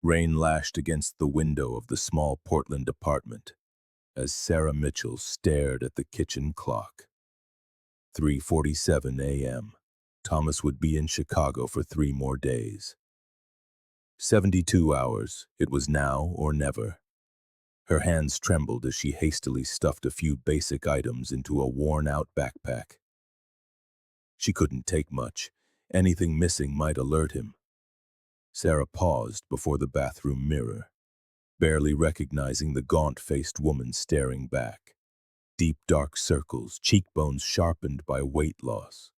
Rain lashed against the window of the small Portland apartment as Sara Mitchell stared at the kitchen clock. 3:47 a.m. Thomas would be in Chicago for 3 more days. 72 hours. It was now or never. Her hands trembled as she hastily stuffed a few basic items into a worn-out backpack. She couldn't take much. Anything missing might alert him. Sara paused before the bathroom mirror, barely recognizing the gaunt-faced woman staring back. Deep dark circles, cheekbones sharpened by weight loss.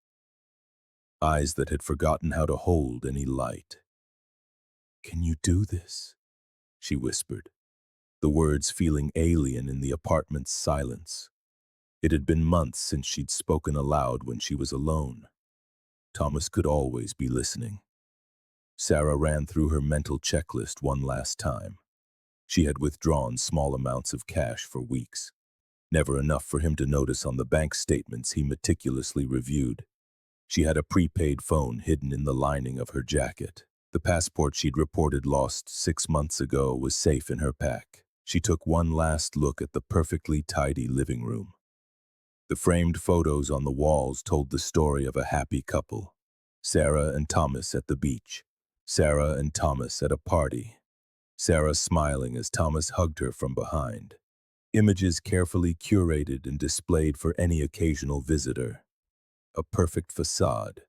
Eyes that had forgotten how to hold any light. "Can you do this?" she whispered, the words feeling alien in the apartment's silence. It had been months since she'd spoken aloud when she was alone. Thomas could always be listening. Sara ran through her mental checklist one last time. She had withdrawn small amounts of cash for weeks, never enough for him to notice on the bank statements he meticulously reviewed. She had a prepaid phone hidden in the lining of her jacket. The passport she'd reported lost 6 months ago was safe in her pack. She took one last look at the perfectly tidy living room. The framed photos on the walls told the story of a happy couple. Sara and Thomas at the beach. Sara and Thomas at a party. Sara smiling as Thomas hugged her from behind. Images carefully curated and displayed for any occasional visitor. A perfect facade.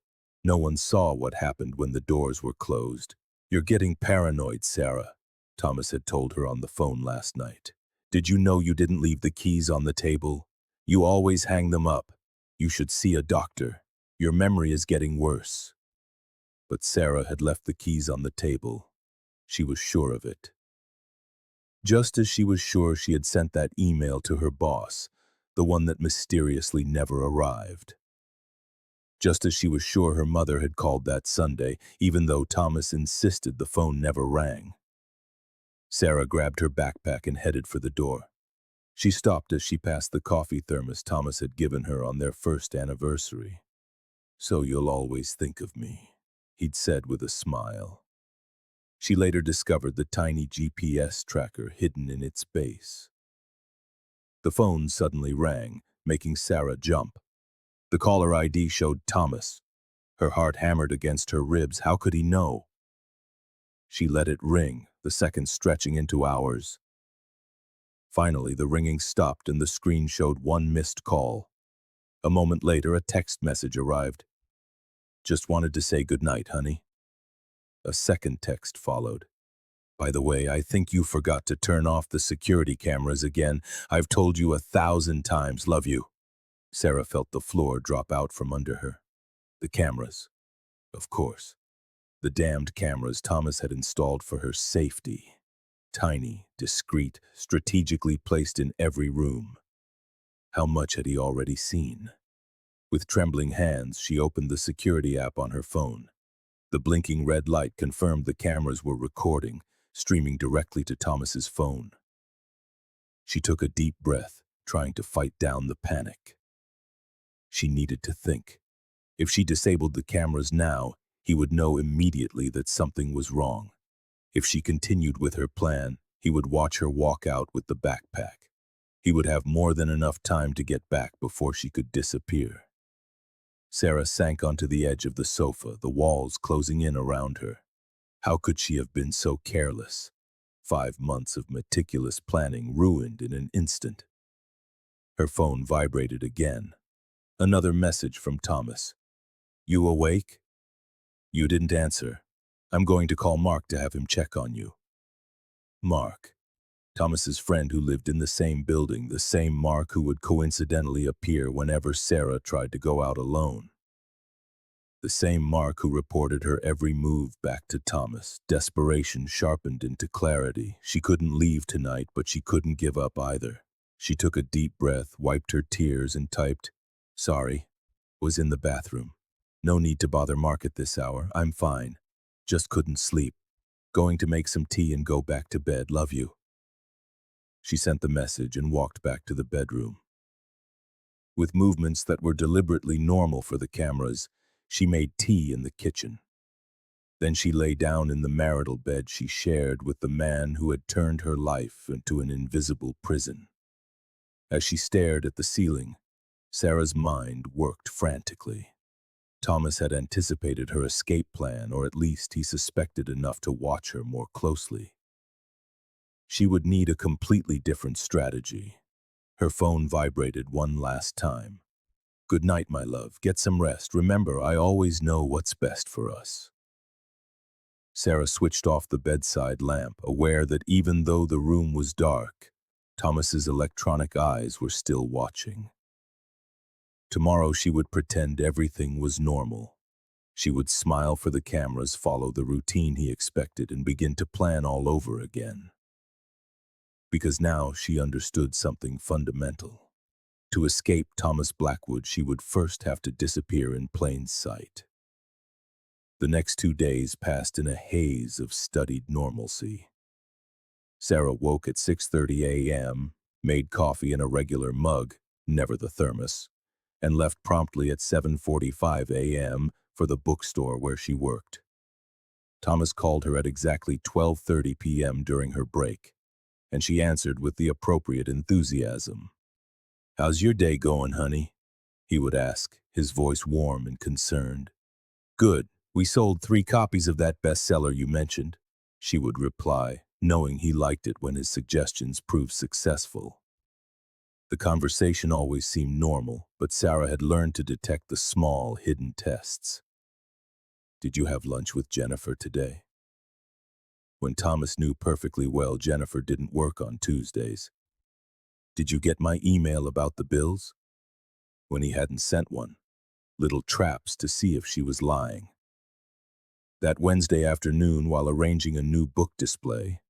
No one saw what happened when the doors were closed. "You're getting paranoid, Sara," Thomas had told her on the phone last night. "Did you know you didn't leave the keys on the table? You always hang them up. You should see a doctor. Your memory is getting worse." But Sara had left the keys on the table. She was sure of it. Just as she was sure she had sent that email to her boss, the one that mysteriously never arrived. Just as she was sure her mother had called that Sunday, even though Thomas insisted the phone never rang. Sara grabbed her backpack and headed for the door. She stopped as she passed the coffee thermos Thomas had given her on their first anniversary. "So you'll always think of me," he'd said with a smile. She later discovered the tiny GPS tracker hidden in its base. The phone suddenly rang, making Sara jump. The caller ID showed Thomas. Her heart hammered against her ribs. How could he know? She let it ring, the seconds stretching into hours. Finally, the ringing stopped and the screen showed one missed call. A moment later, a text message arrived. "Just wanted to say goodnight, honey." A second text followed. "By the way, I think you forgot to turn off the security cameras again. I've told you 1,000 times, love you." Sara felt the floor drop out from under her. The cameras. Of course. The damned cameras Thomas had installed for her safety. Tiny, discreet, strategically placed in every room. How much had he already seen? With trembling hands, she opened the security app on her phone. The blinking red light confirmed the cameras were recording, streaming directly to Thomas's phone. She took a deep breath, trying to fight down the panic. She needed to think. If she disabled the cameras now, he would know immediately that something was wrong. If she continued with her plan, he would watch her walk out with the backpack. He would have more than enough time to get back before she could disappear. Sara sank onto the edge of the sofa, the walls closing in around her. How could she have been so careless? 5 months of meticulous planning ruined in an instant. Her phone vibrated again. Another message from Thomas. "You awake?" "You didn't answer. I'm going to call Mark to have him check on you." Mark. Thomas's friend who lived in the same building, the same Mark who would coincidentally appear whenever Sara tried to go out alone. The same Mark who reported her every move back to Thomas. Desperation sharpened into clarity. She couldn't leave tonight, but she couldn't give up either. She took a deep breath, wiped her tears, and typed, "Sorry, was in the bathroom. No need to bother Mark at this hour. I'm fine. Just couldn't sleep. Going to make some tea and go back to bed. Love you." She sent the message and walked back to the bedroom. With movements that were deliberately normal for the cameras, she made tea in the kitchen. Then she lay down in the marital bed she shared with the man who had turned her life into an invisible prison. As she stared at the ceiling, Sarah's mind worked frantically. Thomas had anticipated her escape plan, or at least he suspected enough to watch her more closely. She would need a completely different strategy. Her phone vibrated one last time. "Good night, my love. Get some rest. Remember, I always know what's best for us." Sara switched off the bedside lamp, aware that even though the room was dark, Thomas's electronic eyes were still watching. Tomorrow she would pretend everything was normal. She would smile for the cameras, follow the routine he expected, and begin to plan all over again. Because now she understood something fundamental. To escape Thomas Blackwood, she would first have to disappear in plain sight. The next 2 days passed in a haze of studied normalcy. Sara woke at 6:30 a.m., made coffee in a regular mug, never the thermos, and left promptly at 7:45 a.m. for the bookstore where she worked. Thomas called her at exactly 12:30 p.m. during her break, and she answered with the appropriate enthusiasm. "How's your day going, honey?" he would ask, his voice warm and concerned. "Good. We sold 3 copies of that bestseller you mentioned," she would reply, knowing he liked it when his suggestions proved successful. The conversation always seemed normal, but Sara had learned to detect the small, hidden tests. "Did you have lunch with Jennifer today?" When Thomas knew perfectly well Jennifer didn't work on Tuesdays. "Did you get my email about the bills?" When he hadn't sent one. Little traps to see if she was lying. That Wednesday afternoon, while arranging a new book display,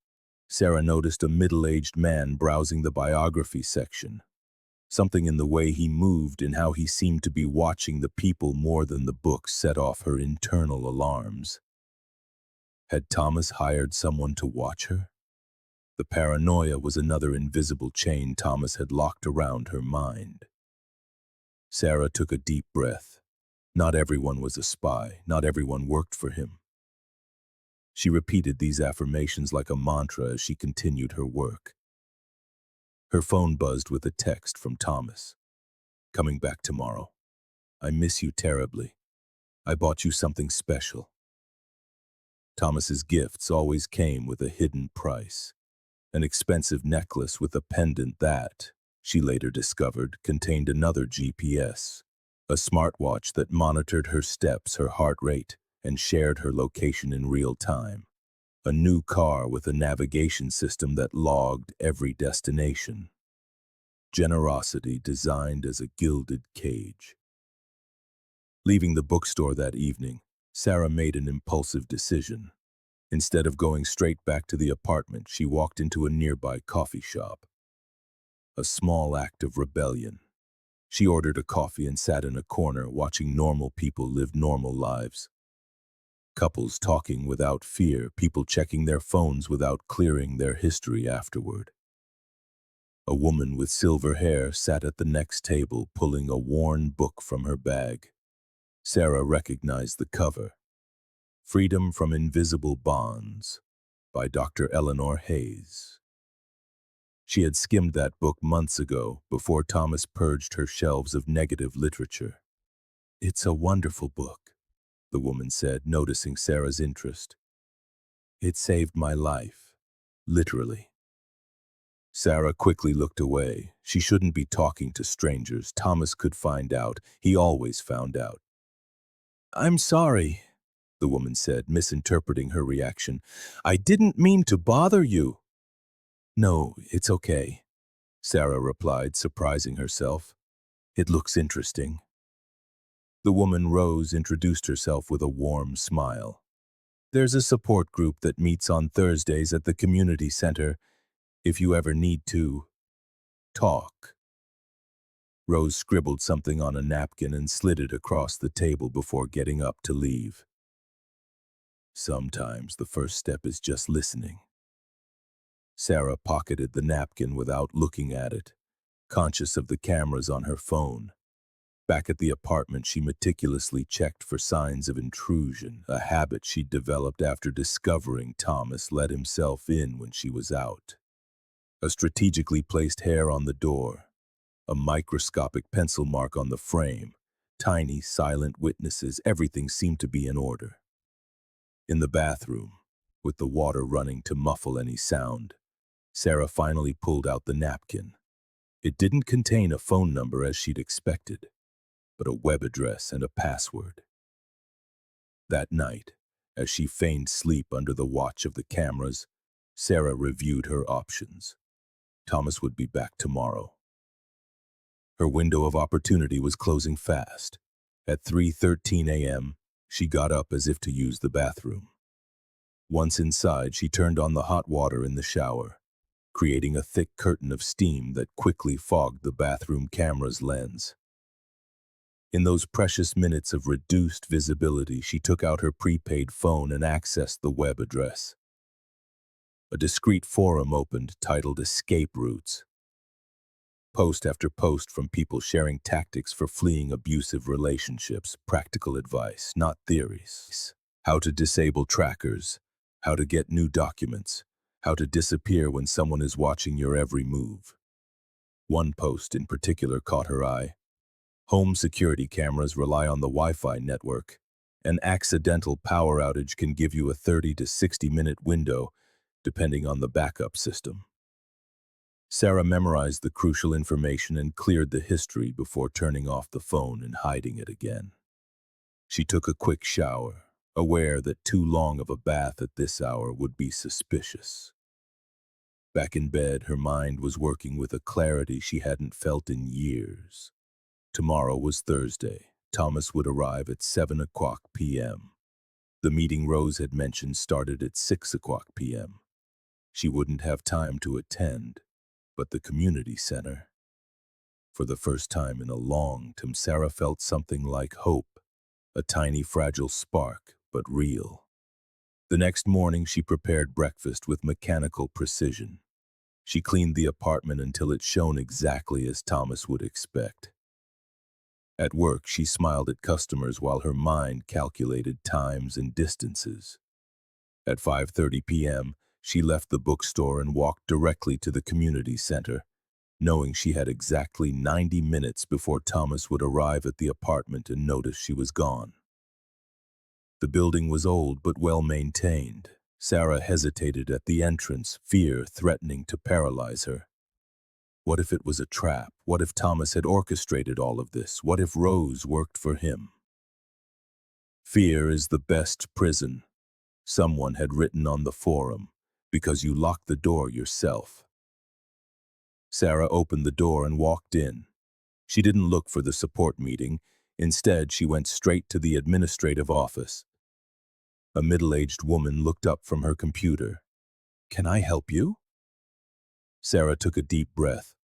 Sara noticed a middle-aged man browsing the biography section. Something in the way he moved and how he seemed to be watching the people more than the book set off her internal alarms. Had Thomas hired someone to watch her? The paranoia was another invisible chain Thomas had locked around her mind. Sara took a deep breath. Not everyone was a spy. Not everyone worked for him. She repeated these affirmations like a mantra as she continued her work. Her phone buzzed with a text from Thomas. "Coming back tomorrow. I miss you terribly. I bought you something special." Thomas's gifts always came with a hidden price. An expensive necklace with a pendant that, she later discovered, contained another GPS. A smartwatch that monitored her steps, her heart rate, and shared her location in real time. A new car with a navigation system that logged every destination. Generosity designed as a gilded cage. Leaving the bookstore that evening, Sara made an impulsive decision. Instead of going straight back to the apartment, she walked into a nearby coffee shop. A small act of rebellion. She ordered a coffee and sat in a corner watching normal people live normal lives. Couples talking without fear, people checking their phones without clearing their history afterward. A woman with silver hair sat at the next table pulling a worn book from her bag. Sara recognized the cover. Freedom from Invisible Bonds by Dr. Eleanor Hayes. She had skimmed that book months ago, before Thomas purged her shelves of negative literature. "It's a wonderful book," the woman said, noticing Sara's interest. "It saved my life, literally." Sara quickly looked away. She shouldn't be talking to strangers. Thomas could find out. He always found out. "I'm sorry," the woman said, misinterpreting her reaction. "I didn't mean to bother you." "No, it's okay," Sara replied, surprising herself. "It looks interesting." The woman rose, introduced herself with a warm smile. "There's a support group that meets on Thursdays at the community center, if you ever need to talk." Rose scribbled something on a napkin and slid it across the table before getting up to leave. Sometimes the first step is just listening. Sara pocketed the napkin without looking at it, conscious of the cameras on her phone. Back at the apartment, she meticulously checked for signs of intrusion, a habit she'd developed after discovering Thomas let himself in when she was out. A strategically placed hair on the door, a microscopic pencil mark on the frame, tiny, silent witnesses, everything seemed to be in order. In the bathroom, with the water running to muffle any sound, Sara finally pulled out the napkin. It didn't contain a phone number as she'd expected, but a web address and a password. That night, as she feigned sleep under the watch of the cameras, Sara reviewed her options. Thomas would be back tomorrow. Her window of opportunity was closing fast. At 3:13 a.m., she got up as if to use the bathroom. Once inside, she turned on the hot water in the shower, creating a thick curtain of steam that quickly fogged the bathroom camera's lens. In those precious minutes of reduced visibility, she took out her prepaid phone and accessed the web address. A discreet forum opened titled Escape Routes. Post after post from people sharing tactics for fleeing abusive relationships, practical advice, not theories. How to disable trackers, how to get new documents, how to disappear when someone is watching your every move. One post in particular caught her eye. Home security cameras rely on the Wi-Fi network. An accidental power outage can give you a 30 to 60-minute window, depending on the backup system. Sara memorized the crucial information and cleared the history before turning off the phone and hiding it again. She took a quick shower, aware that too long of a bath at this hour would be suspicious. Back in bed, her mind was working with a clarity she hadn't felt in years. Tomorrow was Thursday. Thomas would arrive at 7 o'clock p.m. The meeting Rose had mentioned started at 6 o'clock p.m. She wouldn't have time to attend, but the community center. For the first time in a long time, Sara felt something like hope, a tiny fragile spark, but real. The next morning, she prepared breakfast with mechanical precision. She cleaned the apartment until it shone exactly as Thomas would expect. At work, she smiled at customers while her mind calculated times and distances. At 5:30 p.m., she left the bookstore and walked directly to the community center, knowing she had exactly 90 minutes before Thomas would arrive at the apartment and notice she was gone. The building was old but well-maintained. Sara hesitated at the entrance, fear threatening to paralyze her. What if it was a trap? What if Thomas had orchestrated all of this? What if Rose worked for him? Fear is the best prison, someone had written on the forum, because you lock the door yourself. Sara opened the door and walked in. She didn't look for the support meeting. Instead, she went straight to the administrative office. A middle-aged woman looked up from her computer. "Can I help you?" Sara took a deep breath.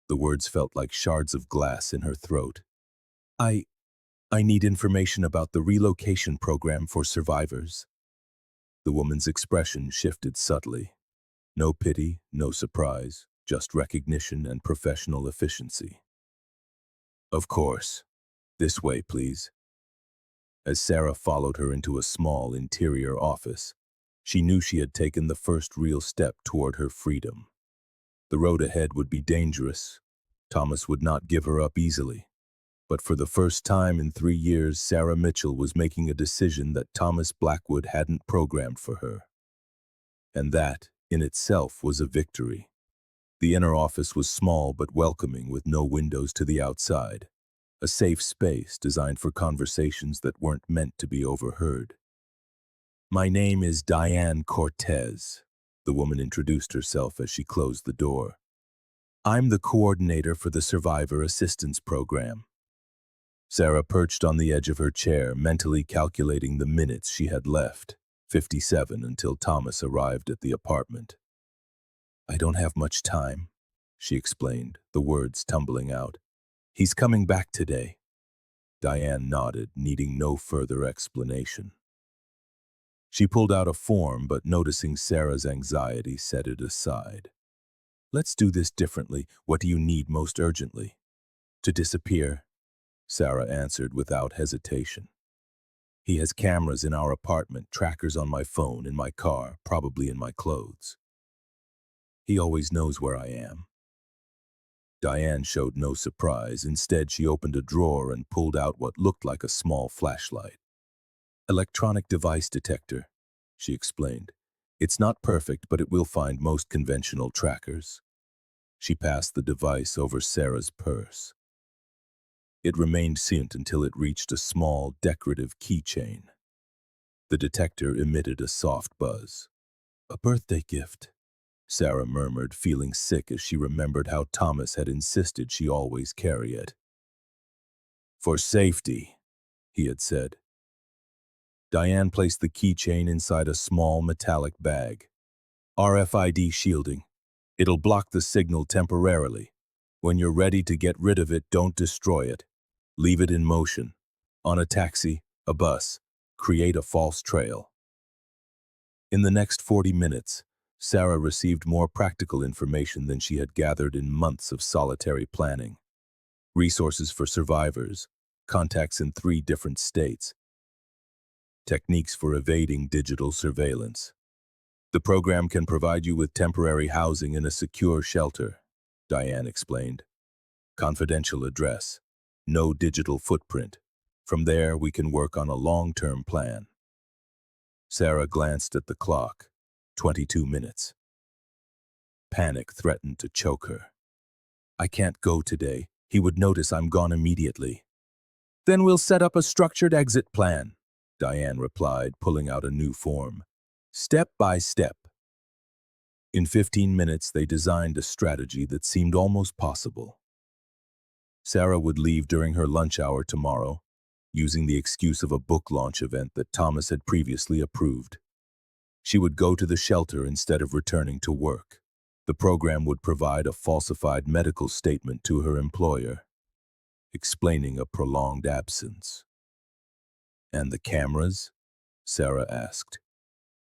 The words felt like shards of glass in her throat. I need information about the relocation program for survivors." The woman's expression shifted subtly. No pity, no surprise, just recognition and professional efficiency. "Of course. This way, please." As Sara followed her into a small interior office, she knew she had taken the first real step toward her freedom. The road ahead would be dangerous. Thomas would not give her up easily. But for the first time in 3 years, Sara Mitchell was making a decision that Thomas Blackwood hadn't programmed for her. And that, in itself, was a victory. The inner office was small but welcoming, with no windows to the outside. A safe space designed for conversations that weren't meant to be overheard. "My name is Diane Cortez," the woman introduced herself as she closed the door. "I'm the coordinator for the Survivor Assistance Program." Sara perched on the edge of her chair, mentally calculating the minutes she had left, 57 until Thomas arrived at the apartment. "I don't have much time," she explained, the words tumbling out. "He's coming back today." Diane nodded, needing no further explanation. She pulled out a form, but noticing Sara's anxiety, set it aside. "Let's do this differently. What do you need most urgently?" "To disappear." Sara answered without hesitation. He has cameras in our apartment, trackers on my phone, in my car, probably in my clothes. He always knows where I am. Diane showed no surprise. Instead, she opened a drawer and pulled out what looked like a small flashlight. Electronic device detector, she explained. It's not perfect, but it will find most conventional trackers. She passed the device over Sara's purse. It remained silent until it reached a small, decorative keychain. The detector emitted a soft buzz. A birthday gift, Sara murmured, feeling sick as she remembered how Thomas had insisted she always carry it. For safety, he had said. Diane placed the keychain inside a small metallic bag. RFID shielding. It'll block the signal temporarily. When you're ready to get rid of it, don't destroy it. Leave it in motion. On a taxi, a bus. Create a false trail. In the next 40 minutes, Sara received more practical information than she had gathered in months of solitary planning. Resources for survivors, contacts in 3 different states, techniques for evading digital surveillance. The program can provide you with temporary housing in a secure shelter, Diane explained. Confidential address, no digital footprint. From there, we can work on a long-term plan. Sara glanced at the clock. 22 minutes. Panic threatened to choke her. I can't go today. He would notice I'm gone immediately. Then we'll set up a structured exit plan, Diane replied, pulling out a new form. Step by step. In 15 minutes, they designed a strategy that seemed almost possible. Sara would leave during her lunch hour tomorrow, using the excuse of a book launch event that Thomas had previously approved. She would go to the shelter instead of returning to work. The program would provide a falsified medical statement to her employer, explaining a prolonged absence. And the cameras? Sara asked.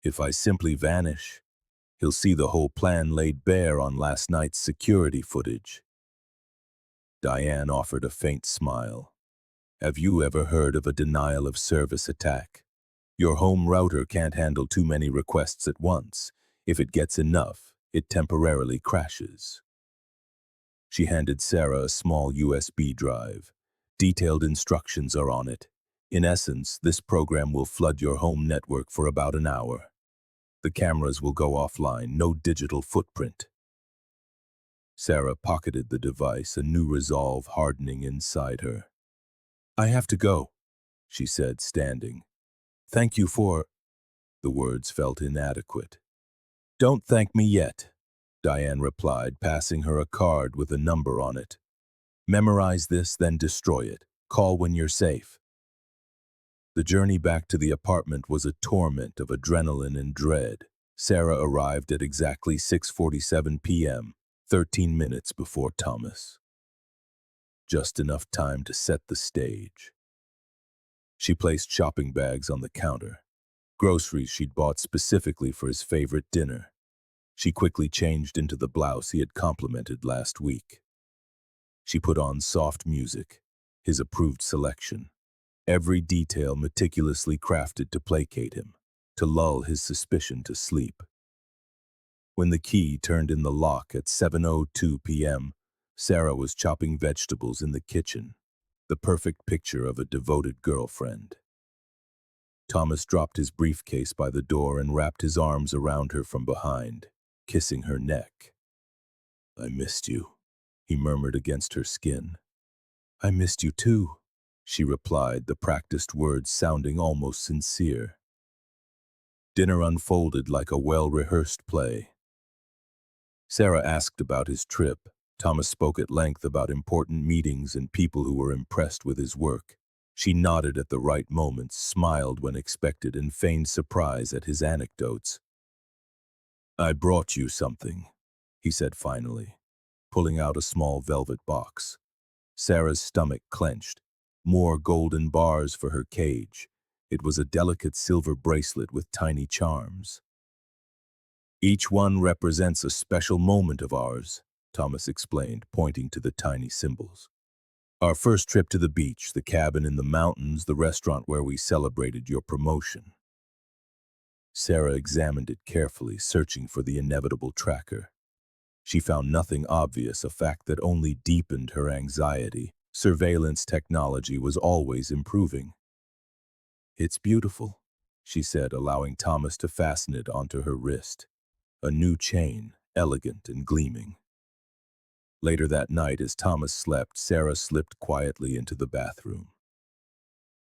If I simply vanish, he'll see the whole plan laid bare on last night's security footage. Diane offered a faint smile. Have you ever heard of a denial of service attack? Your home router can't handle too many requests at once. If it gets enough, it temporarily crashes. She handed Sara a small USB drive. Detailed instructions are on it. In essence, this program will flood your home network for about an hour. The cameras will go offline, no digital footprint. Sara pocketed the device, a new resolve hardening inside her. I have to go, she said, standing. Thank you for... The words felt inadequate. Don't thank me yet, Diane replied, passing her a card with a number on it. Memorize this, then destroy it. Call when you're safe. The journey back to the apartment was a torment of adrenaline and dread. Sara arrived at exactly 6:47 p.m., 13 minutes before Thomas. Just enough time to set the stage. She placed shopping bags on the counter, groceries she'd bought specifically for his favorite dinner. She quickly changed into the blouse he had complimented last week. She put on soft music, his approved selection, every detail meticulously crafted to placate him, to lull his suspicion to sleep. When the key turned in the lock at 7:02 p.m., Sara was chopping vegetables in the kitchen, the perfect picture of a devoted girlfriend. Thomas dropped his briefcase by the door and wrapped his arms around her from behind, kissing her neck. I missed you, he murmured against her skin. I missed you too, she replied, the practiced words sounding almost sincere. Dinner unfolded like a well-rehearsed play. Sara asked about his trip. Thomas spoke at length about important meetings and people who were impressed with his work. She nodded at the right moments, smiled when expected, and feigned surprise at his anecdotes. I brought you something, he said finally, pulling out a small velvet box. Sara's stomach clenched. More golden bars for her cage. It was a delicate silver bracelet with tiny charms. Each one represents a special moment of ours, Thomas explained, pointing to the tiny symbols. Our first trip to the beach, the cabin in the mountains, the restaurant where we celebrated your promotion. Sara examined it carefully, searching for the inevitable tracker. She found nothing obvious, a fact that only deepened her anxiety. Surveillance technology was always improving. "It's beautiful," she said, allowing Thomas to fasten it onto her wrist. A new chain, elegant and gleaming. Later that night, as Thomas slept, Sara slipped quietly into the bathroom.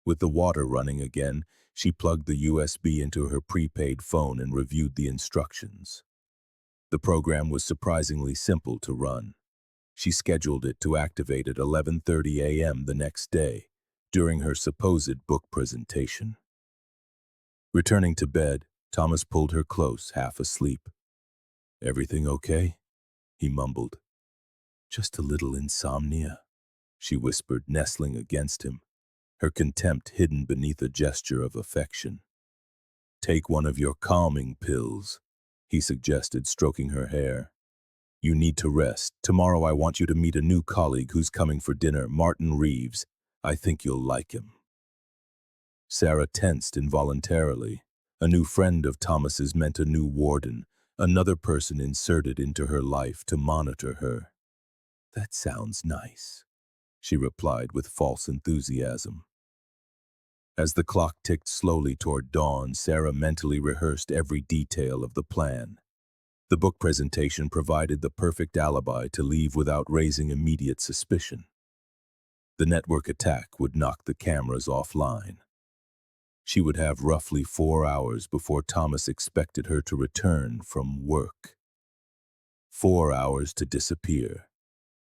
With the water running again, she plugged the USB into her prepaid phone and reviewed the instructions. The program was surprisingly simple to run. She scheduled it to activate at 11:30 a.m. the next day, during her supposed book presentation. Returning to bed, Thomas pulled her close, half asleep. "Everything okay?" he mumbled. "Just a little insomnia," she whispered, nestling against him, her contempt hidden beneath a gesture of affection. "Take one of your calming pills," he suggested, stroking her hair. "You need to rest. Tomorrow I want you to meet a new colleague who's coming for dinner, Martin Reeves. I think you'll like him." Sara tensed involuntarily. A new friend of Thomas's meant a new warden, another person inserted into her life to monitor her. "That sounds nice," she replied with false enthusiasm. As the clock ticked slowly toward dawn, Sara mentally rehearsed every detail of the plan. The book presentation provided the perfect alibi to leave without raising immediate suspicion. The network attack would knock the cameras offline. She would have roughly 4 hours before Thomas expected her to return from work. 4 hours to disappear.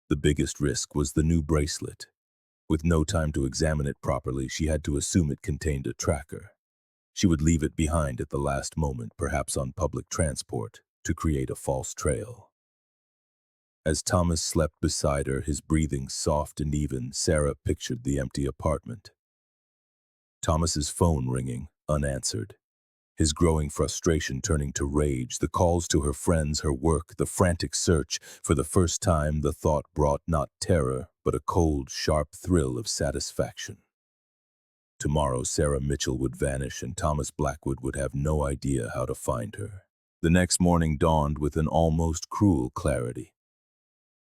The biggest risk was the new bracelet. With no time to examine it properly, she had to assume it contained a tracker. She would leave it behind at the last moment, perhaps on public transport, to create a false trail. As Thomas slept beside her, his breathing soft and even, Sara pictured the empty apartment. Thomas's phone ringing, unanswered. His growing frustration turning to rage, the calls to her friends, her work, the frantic search. For the first time, the thought brought not terror, but a cold, sharp thrill of satisfaction. Tomorrow, Sara Mitchell would vanish and Thomas Blackwood would have no idea how to find her. The next morning dawned with an almost cruel clarity.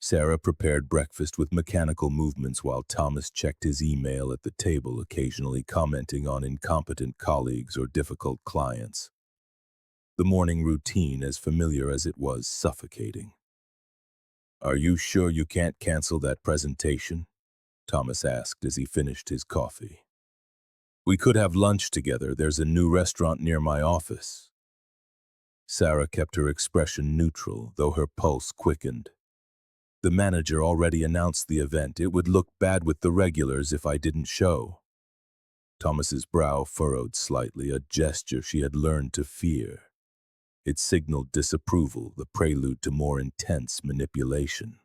Sara prepared breakfast with mechanical movements while Thomas checked his email at the table, occasionally commenting on incompetent colleagues or difficult clients. The morning routine, as familiar as it was suffocating. "Are you sure you can't cancel that presentation?" Thomas asked as he finished his coffee. "We could have lunch together. There's a new restaurant near my office." Sara kept her expression neutral, though her pulse quickened. "The manager already announced the event. It would look bad with the regulars if I didn't show." Thomas's brow furrowed slightly, a gesture she had learned to fear. It signaled disapproval, the prelude to more intense manipulation.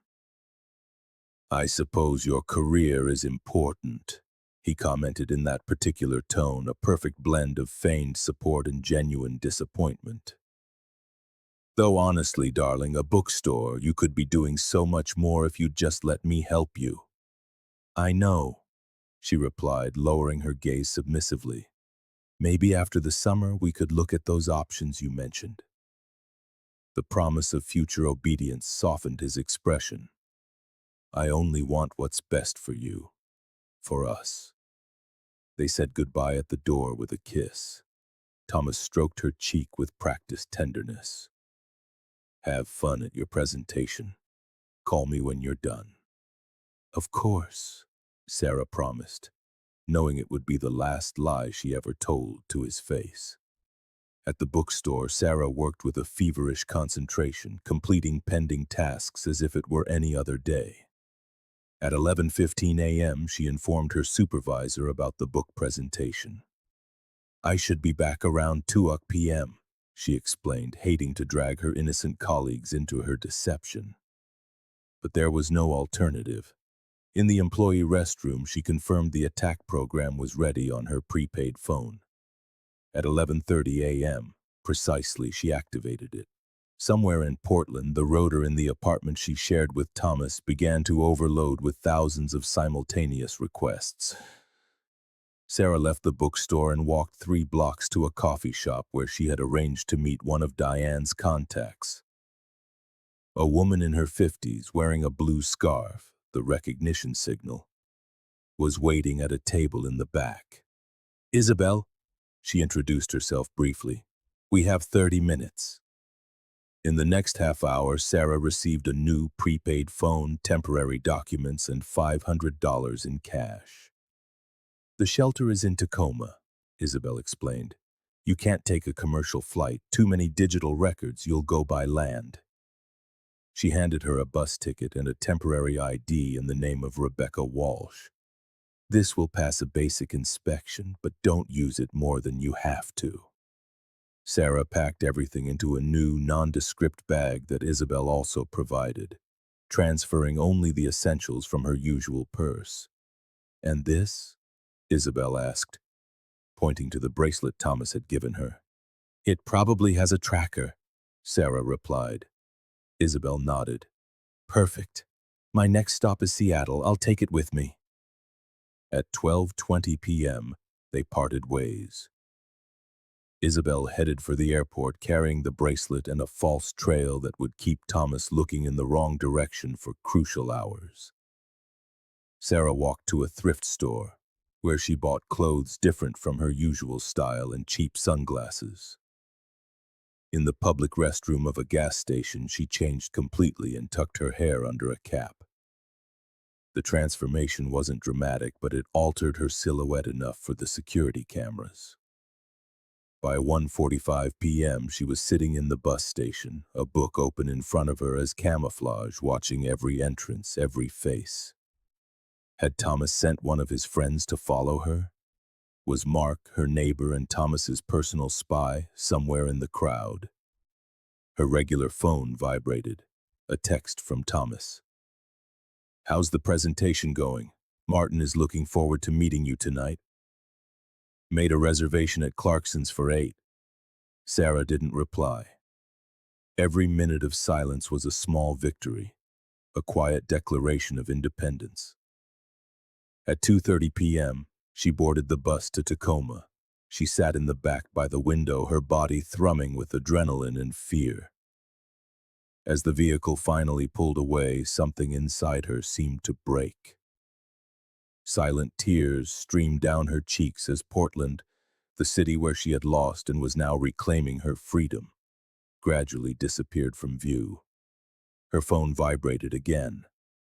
"I suppose your career is important," he commented in that particular tone, a perfect blend of feigned support and genuine disappointment. "Though honestly, darling, a bookstore, you could be doing so much more if you'd just let me help you." "I know," she replied, lowering her gaze submissively. "Maybe after the summer we could look at those options you mentioned." The promise of future obedience softened his expression. "I only want what's best for you. For us." They said goodbye at the door with a kiss. Thomas stroked her cheek with practiced tenderness. "Have fun at your presentation. Call me when you're done." "Of course," Sara promised, knowing it would be the last lie she ever told to his face. At the bookstore, Sara worked with a feverish concentration, completing pending tasks as if it were any other day. At 11:15 a.m., she informed her supervisor about the book presentation. "I should be back around 2 p.m., she explained, hating to drag her innocent colleagues into her deception. But there was no alternative. In the employee restroom, she confirmed the attack program was ready on her prepaid phone. At 11:30 a.m., precisely, she activated it. Somewhere in Portland, the rotor in the apartment she shared with Thomas began to overload with thousands of simultaneous requests. Sara left the bookstore and walked 3 blocks to a coffee shop where she had arranged to meet one of Diane's contacts. A woman in her 50s wearing a blue scarf, the recognition signal, was waiting at a table in the back. "Isabel," she introduced herself briefly. "We have 30 minutes." In the next half hour, Sara received a new prepaid phone, temporary documents, and $500 in cash. "The shelter is in Tacoma," Isabel explained. "You can't take a commercial flight. Too many digital records. You'll go by land." She handed her a bus ticket and a temporary ID in the name of Rebecca Walsh. "This will pass a basic inspection, but don't use it more than you have to." Sara packed everything into a new, nondescript bag that Isabel also provided, transferring only the essentials from her usual purse. "And this?" Isabel asked, pointing to the bracelet Thomas had given her. "It probably has a tracker," Sara replied. Isabel nodded. "Perfect. My next stop is Seattle. I'll take it with me." At 12:20 p.m., they parted ways. Isabel headed for the airport carrying the bracelet and a false trail that would keep Thomas looking in the wrong direction for crucial hours. Sara walked to a thrift store, where she bought clothes different from her usual style and cheap sunglasses. In the public restroom of a gas station, she changed completely and tucked her hair under a cap. The transformation wasn't dramatic, but it altered her silhouette enough for the security cameras. By 1:45 p.m., she was sitting in the bus station, a book open in front of her as camouflage, watching every entrance, every face. Had Thomas sent one of his friends to follow her? Was Mark, her neighbor and Thomas's personal spy, somewhere in the crowd? Her regular phone vibrated, a text from Thomas. "How's the presentation going? Martin is looking forward to meeting you tonight. Made a reservation at Clarkson's for 8. Sara didn't reply. Every minute of silence was a small victory, a quiet declaration of independence. At 2:30 p.m., she boarded the bus to Tacoma. She sat in the back by the window, her body thrumming with adrenaline and fear. As the vehicle finally pulled away, something inside her seemed to break. Silent tears streamed down her cheeks as Portland, the city where she had lost and was now reclaiming her freedom, gradually disappeared from view. Her phone vibrated again.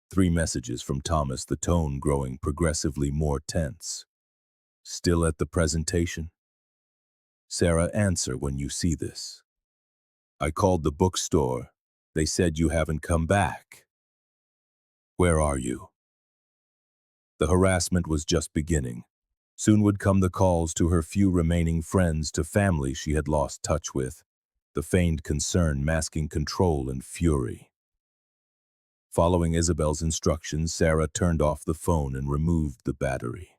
3 messages from Thomas, the tone growing progressively more tense. "Still at the presentation? Sara, answer when you see this. I called the bookstore. They said you haven't come back. Where are you?" The harassment was just beginning. Soon would come the calls to her few remaining friends, to family she had lost touch with, the feigned concern masking control and fury. Following Isabel's instructions, Sara turned off the phone and removed the battery.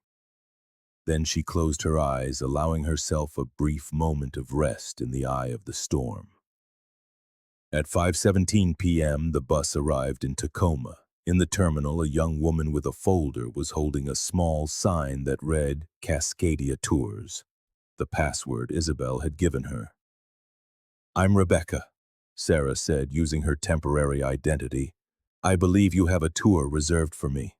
Then she closed her eyes, allowing herself a brief moment of rest in the eye of the storm. At 5:17 p.m., the bus arrived in Tacoma. In the terminal, a young woman with a folder was holding a small sign that read Cascadia Tours, the password Isabel had given her. "I'm Rebecca," Sara said, using her temporary identity. "I believe you have a tour reserved for me."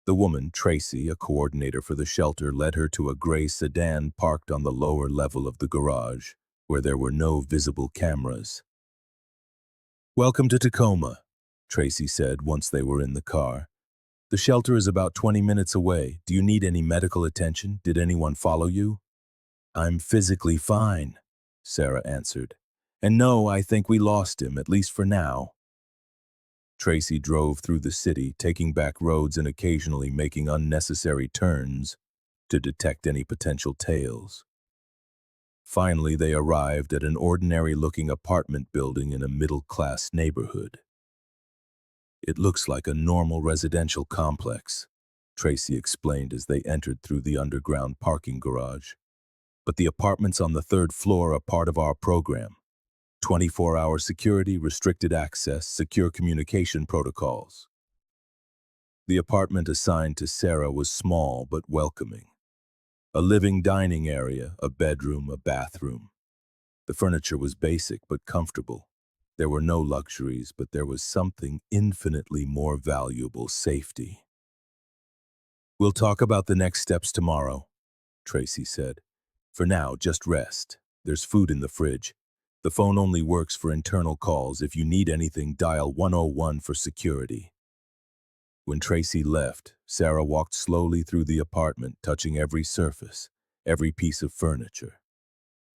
The woman, Tracy, a coordinator for the shelter, led her to a gray sedan parked on the lower level of the garage, where there were no visible cameras. "Welcome to Tacoma," Tracy said once they were in the car. "The shelter is about 20 minutes away. Do you need any medical attention? Did anyone follow you?" "I'm physically fine," Sara answered. "And no, I think we lost him, at least for now." Tracy drove through the city, taking back roads and occasionally making unnecessary turns to detect any potential tails. Finally, they arrived at an ordinary-looking apartment building in a middle-class neighborhood. "It looks like a normal residential complex," Tracy explained as they entered through the underground parking garage. "But the apartments on the 3rd floor are part of our program. 24-hour security, restricted access, secure communication protocols. The apartment assigned to Sara was small but welcoming. A living dining area, a bedroom, a bathroom. The furniture was basic but comfortable. There were no luxuries, but there was something infinitely more valuable: safety. "We'll talk about the next steps tomorrow," Tracy said. "For now, just rest. There's food in the fridge. The phone only works for internal calls. If you need anything, dial 101 for security." When Tracy left, Sara walked slowly through the apartment, touching every surface, every piece of furniture.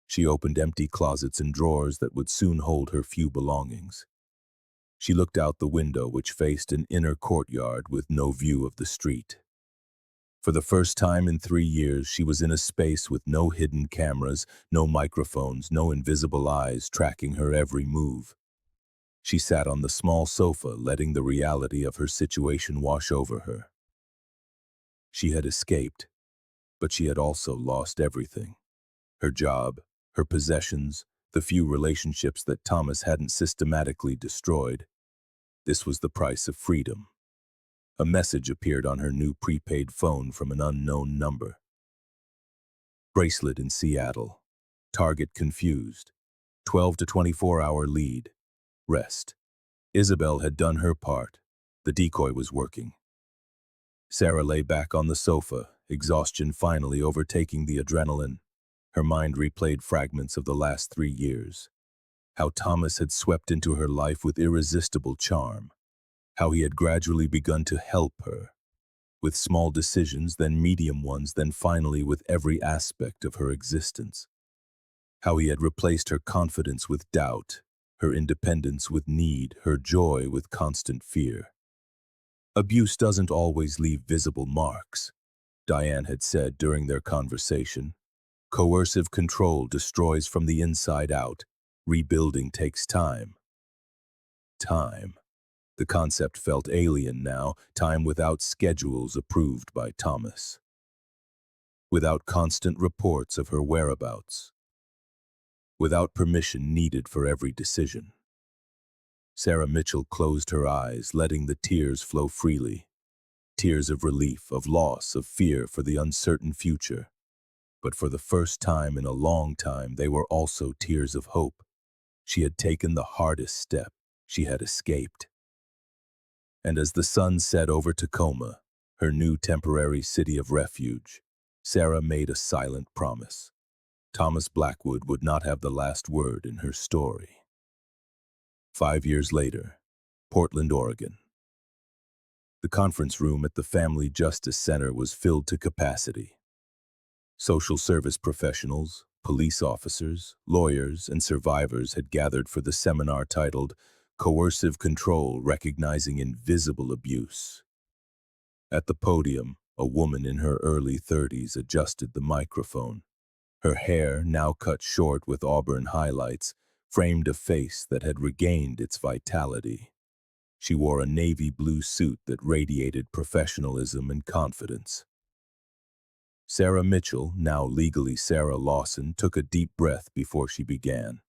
She opened empty closets and drawers that would soon hold her few belongings. She looked out the window, which faced an inner courtyard with no view of the street. For the first time in 3 years, she was in a space with no hidden cameras, no microphones, no invisible eyes tracking her every move. She sat on the small sofa, letting the reality of her situation wash over her. She had escaped, but she had also lost everything: her job, her possessions, the few relationships that Thomas hadn't systematically destroyed. This was the price of freedom. A message appeared on her new prepaid phone from an unknown number. "Bracelet in Seattle. Target confused. 12 to 24-hour lead. Rest." Isabel had done her part. The decoy was working. Sara lay back on the sofa, exhaustion finally overtaking the adrenaline. Her mind replayed fragments of the last 3 years. How Thomas had swept into her life with irresistible charm. How he had gradually begun to help her. With small decisions, then medium ones, then finally with every aspect of her existence. How he had replaced her confidence with doubt, her independence with need, her joy with constant fear. "Abuse doesn't always leave visible marks," Diane had said during their conversation. "Coercive control destroys from the inside out. Rebuilding takes time." Time. The concept felt alien now, time without schedules approved by Thomas. Without constant reports of her whereabouts. Without permission needed for every decision. Sara Mitchell closed her eyes, letting the tears flow freely. Tears of relief, of loss, of fear for the uncertain future. But for the first time in a long time, they were also tears of hope. She had taken the hardest step. She had escaped. And as the sun set over Tacoma, her new temporary city of refuge, Sara made a silent promise. Thomas Blackwood would not have the last word in her story. 5 years later, Portland, Oregon. The conference room at the Family Justice Center was filled to capacity. Social service professionals, police officers, lawyers, and survivors had gathered for the seminar titled "Coercive Control: Recognizing Invisible Abuse." At the podium, a woman in her early 30s adjusted the microphone. Her hair, now cut short with auburn highlights, framed a face that had regained its vitality. She wore a navy blue suit that radiated professionalism and confidence. Sara Mitchell, now legally Sara Lawson, took a deep breath before she began.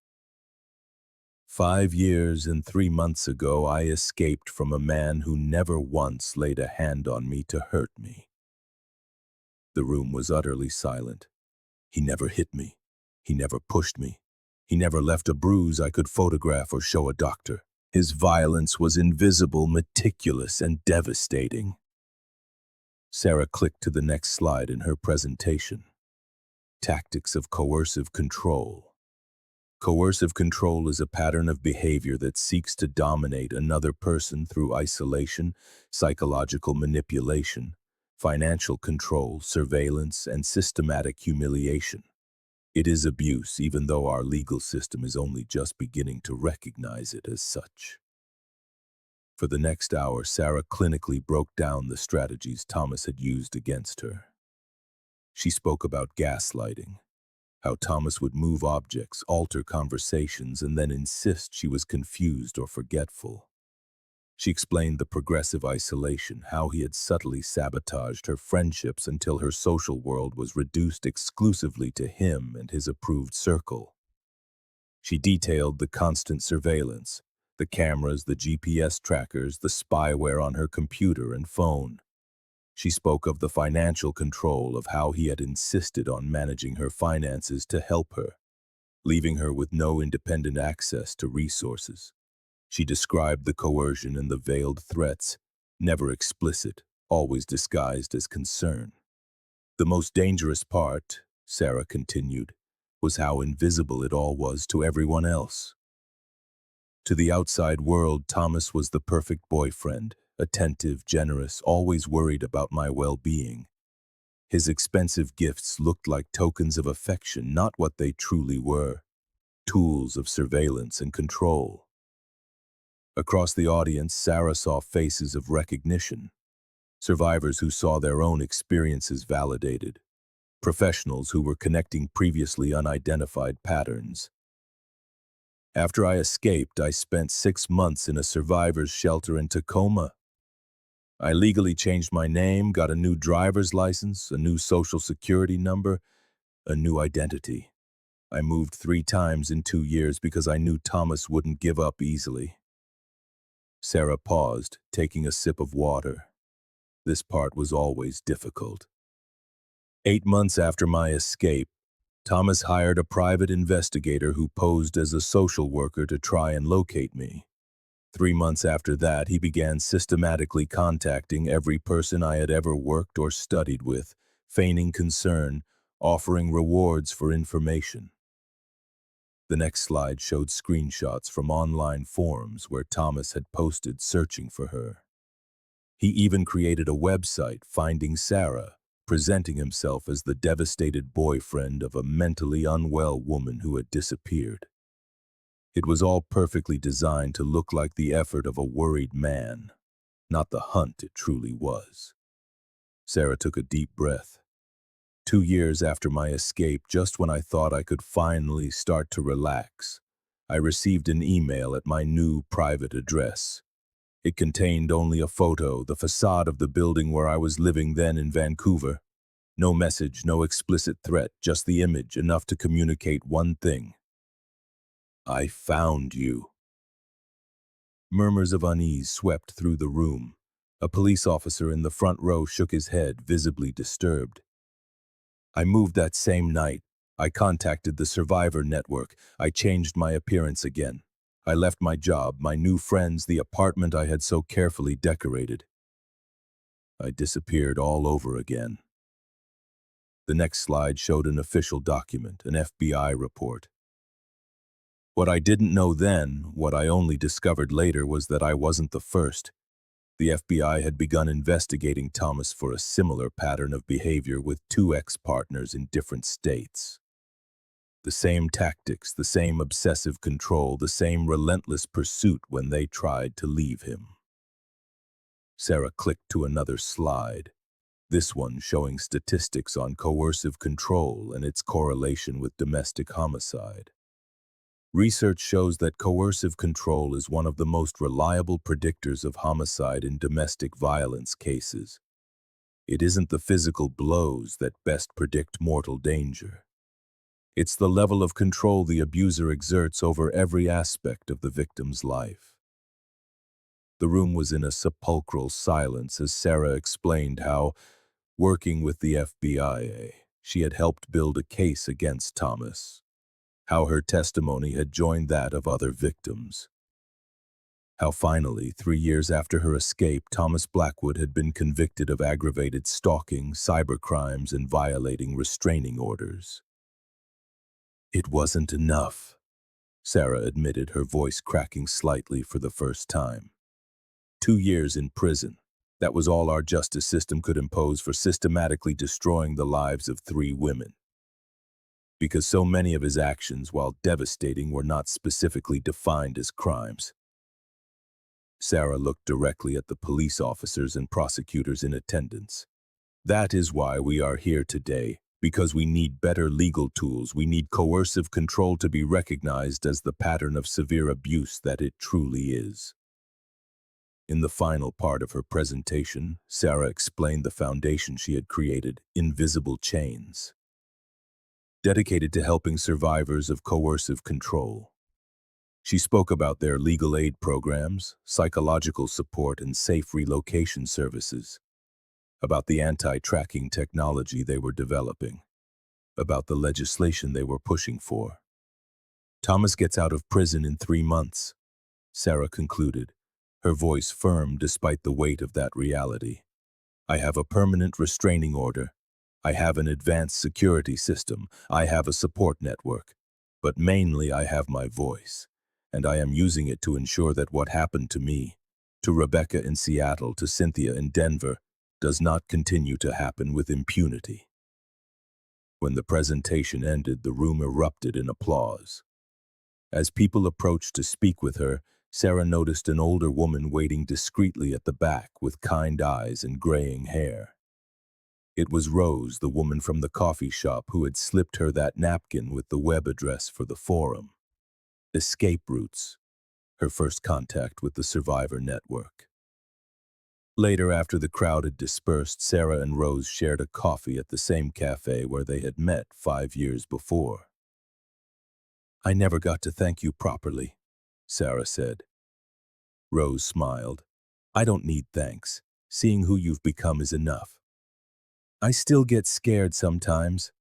5 years and 3 months ago, I escaped from a man who never once laid a hand on me to hurt me." The room was utterly silent. "He never hit me. He never pushed me. He never left a bruise I could photograph or show a doctor. His violence was invisible, meticulous, and devastating." Sara clicked to the next slide in her presentation. Tactics of coercive control. Coercive control is a pattern of behavior that seeks to dominate another person through isolation, psychological manipulation, financial control, surveillance, and systematic humiliation. It is abuse, even though our legal system is only just beginning to recognize it as such. For the next hour, Sara clinically broke down the strategies Thomas had used against her. She spoke about gaslighting, how Thomas would move objects, alter conversations, and then insist she was confused or forgetful. She explained the progressive isolation, how he had subtly sabotaged her friendships until her social world was reduced exclusively to him and his approved circle. She detailed the constant surveillance, the cameras, the GPS trackers, the spyware on her computer and phone. She spoke of the financial control, of how he had insisted on managing her finances to help her, leaving her with no independent access to resources. She described the coercion and the veiled threats, never explicit, always disguised as concern. The most dangerous part, Sara continued, was how invisible it all was to everyone else. To the outside world, Thomas was the perfect boyfriend, attentive, generous, always worried about my well-being. His expensive gifts looked like tokens of affection, not what they truly were, tools of surveillance and control. Across the audience, Sara saw faces of recognition, survivors who saw their own experiences validated, professionals who were connecting previously unidentified patterns. After I escaped, I spent 6 months in a survivor's shelter in Tacoma. I legally changed my name, got a new driver's license, a new social security number, a new identity. I moved 3 times in 2 years because I knew Thomas wouldn't give up easily. Sara paused, taking a sip of water. This part was always difficult. 8 months after my escape, Thomas hired a private investigator who posed as a social worker to try and locate me. 3 months after that, he began systematically contacting every person I had ever worked or studied with, feigning concern, offering rewards for information. The next slide showed screenshots from online forums where Thomas had posted searching for her. He even created a website, Finding Sara, presenting himself as the devastated boyfriend of a mentally unwell woman who had disappeared. It was all perfectly designed to look like the effort of a worried man, not the hunt it truly was. Sara took a deep breath. 2 years after my escape, just when I thought I could finally start to relax, I received an email at my new private address. It contained only a photo, the facade of the building where I was living then in Vancouver. No message, no explicit threat, just the image, enough to communicate one thing. I found you. Murmurs of unease swept through the room. A police officer in the front row shook his head, visibly disturbed. I moved that same night. I contacted the survivor network. I changed my appearance again. I left my job, my new friends, the apartment I had so carefully decorated. I disappeared all over again. The next slide showed an official document, an FBI report. What I didn't know then, what I only discovered later, was that I wasn't the first. The FBI had begun investigating Thomas for a similar pattern of behavior with 2 ex-partners in different states. The same tactics, the same obsessive control, the same relentless pursuit when they tried to leave him. Sara clicked to another slide, this one showing statistics on coercive control and its correlation with domestic homicide. Research shows that coercive control is one of the most reliable predictors of homicide in domestic violence cases. It isn't the physical blows that best predict mortal danger. It's the level of control the abuser exerts over every aspect of the victim's life. The room was in a sepulchral silence as Sara explained how, working with the FBI, she had helped build a case against Thomas. How her testimony had joined that of other victims. How finally, 3 years after her escape, Thomas Blackwood had been convicted of aggravated stalking, cybercrimes, and violating restraining orders. It wasn't enough, Sara admitted, her voice cracking slightly for the first time. 2 years in prison. That was all our justice system could impose for systematically destroying the lives of 3 women. Because so many of his actions, while devastating, were not specifically defined as crimes. Sara looked directly at the police officers and prosecutors in attendance. That is why we are here today, because we need better legal tools. We need coercive control to be recognized as the pattern of severe abuse that it truly is. In the final part of her presentation, Sara explained the foundation she had created, Invisible Chains, dedicated to helping survivors of coercive control. She spoke about their legal aid programs, psychological support, and safe relocation services, about the anti-tracking technology they were developing, about the legislation they were pushing for. Thomas gets out of prison in 3 months, Sara concluded, her voice firm despite the weight of that reality. I have a permanent restraining order. I have an advanced security system. I have a support network. But mainly I have my voice, and I am using it to ensure that what happened to me, to Rebecca in Seattle, to Cynthia in Denver, does not continue to happen with impunity. When the presentation ended, the room erupted in applause. As people approached to speak with her, Sara noticed an older woman waiting discreetly at the back with kind eyes and graying hair. It was Rose, the woman from the coffee shop who had slipped her that napkin with the web address for the forum. Escape routes, her first contact with the survivor network. Later, after the crowd had dispersed, Sara and Rose shared a coffee at the same cafe where they had met 5 years before. I never got to thank you properly, Sara said. Rose smiled. I don't need thanks. Seeing who you've become is enough. I still get scared sometimes,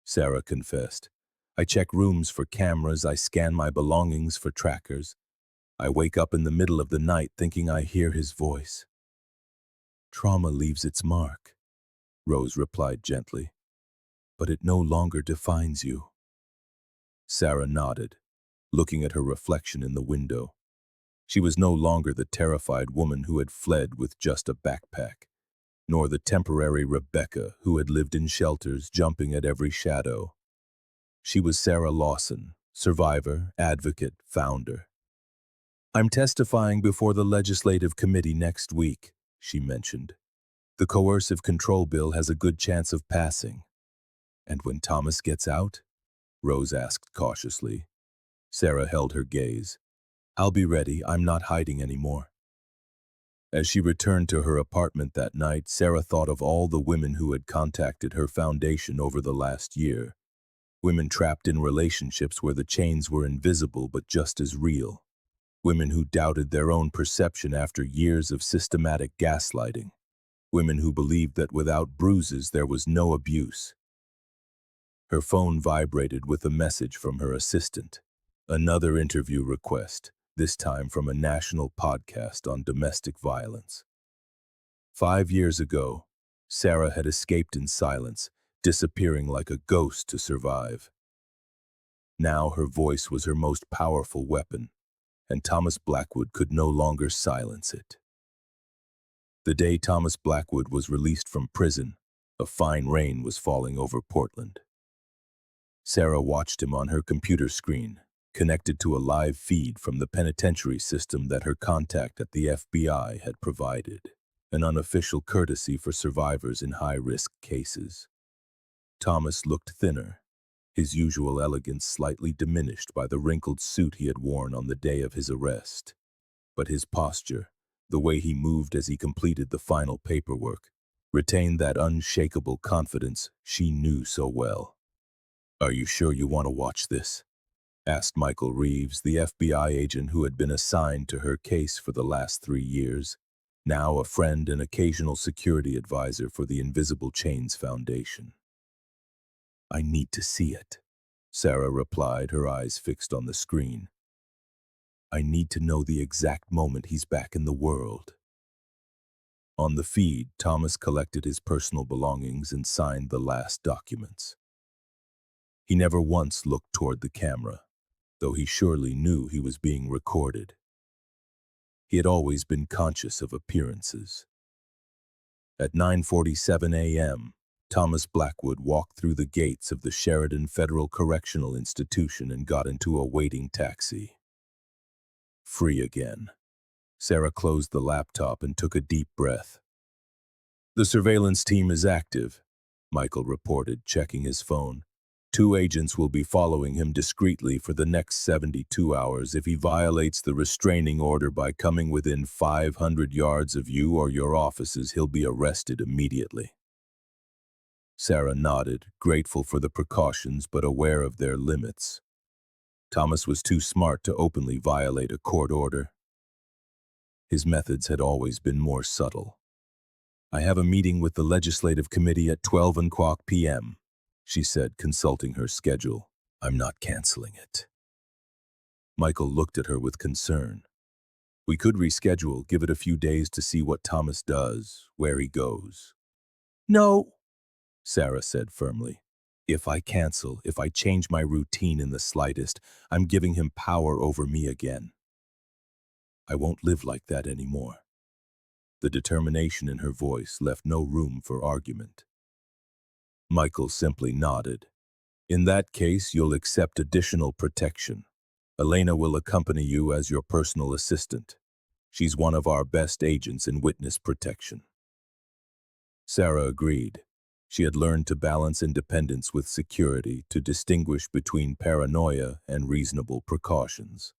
Sara confessed. I check rooms for cameras, I scan my belongings for trackers. I wake up in the middle of the night thinking I hear his voice. Trauma leaves its mark, Rose replied gently, but it no longer defines you. Sara nodded, looking at her reflection in the window. She was no longer the terrified woman who had fled with just a backpack, nor the temporary Rebecca who had lived in shelters jumping at every shadow. She was Sara Lawson, survivor, advocate, founder. I'm testifying before the Legislative Committee next week, she mentioned. The coercive control bill has a good chance of passing. And when Thomas gets out? Rose asked cautiously. Sara held her gaze. I'll be ready, I'm not hiding anymore. As she returned to her apartment that night, Sara thought of all the women who had contacted her foundation over the last year. Women trapped in relationships where the chains were invisible but just as real. Women who doubted their own perception after years of systematic gaslighting. Women who believed that without bruises there was no abuse. Her phone vibrated with a message from her assistant. Another interview request, this time from a national podcast on domestic violence. 5 years ago, Sara had escaped in silence, disappearing like a ghost to survive. Now her voice was her most powerful weapon, and Thomas Blackwood could no longer silence it. The day Thomas Blackwood was released from prison, a fine rain was falling over Portland. Sara watched him on her computer screen, connected to a live feed from the penitentiary system that her contact at the FBI had provided, an unofficial courtesy for survivors in high-risk cases. Thomas looked thinner, his usual elegance slightly diminished by the wrinkled suit he had worn on the day of his arrest. But his posture, the way he moved as he completed the final paperwork, retained that unshakable confidence she knew so well. Are you sure you want to watch this? Asked Michael Reeves, the FBI agent who had been assigned to her case for the last 3 years, now a friend and occasional security advisor for the Invisible Chains Foundation. I need to see it, Sara replied, her eyes fixed on the screen. I need to know the exact moment he's back in the world. On the feed, Thomas collected his personal belongings and signed the last documents. He never once looked toward the camera, though he surely knew he was being recorded. He had always been conscious of appearances. At 9:47 a.m., Thomas Blackwood walked through the gates of the Sheridan Federal Correctional Institution and got into a waiting taxi. Free again. Sara closed the laptop and took a deep breath. The surveillance team is active, Michael reported, checking his phone. 2 agents will be following him discreetly for the next 72 hours. If he violates the restraining order by coming within 500 yards of you or your offices, he'll be arrested immediately. Sara nodded, grateful for the precautions but aware of their limits. Thomas was too smart to openly violate a court order. His methods had always been more subtle. "I have a meeting with the Legislative Committee at 12 o'clock p.m., she said, consulting her schedule. "I'm not canceling it." Michael looked at her with concern. "We could reschedule, give it a few days to see what Thomas does, where he goes." "No," Sara said firmly. "If I cancel, if I change my routine in the slightest, I'm giving him power over me again. I won't live like that anymore." The determination in her voice left no room for argument. Michael simply nodded. "In that case, you'll accept additional protection. Elena will accompany you as your personal assistant. She's one of our best agents in witness protection." Sara agreed. She had learned to balance independence with security, to distinguish between paranoia and reasonable precautions.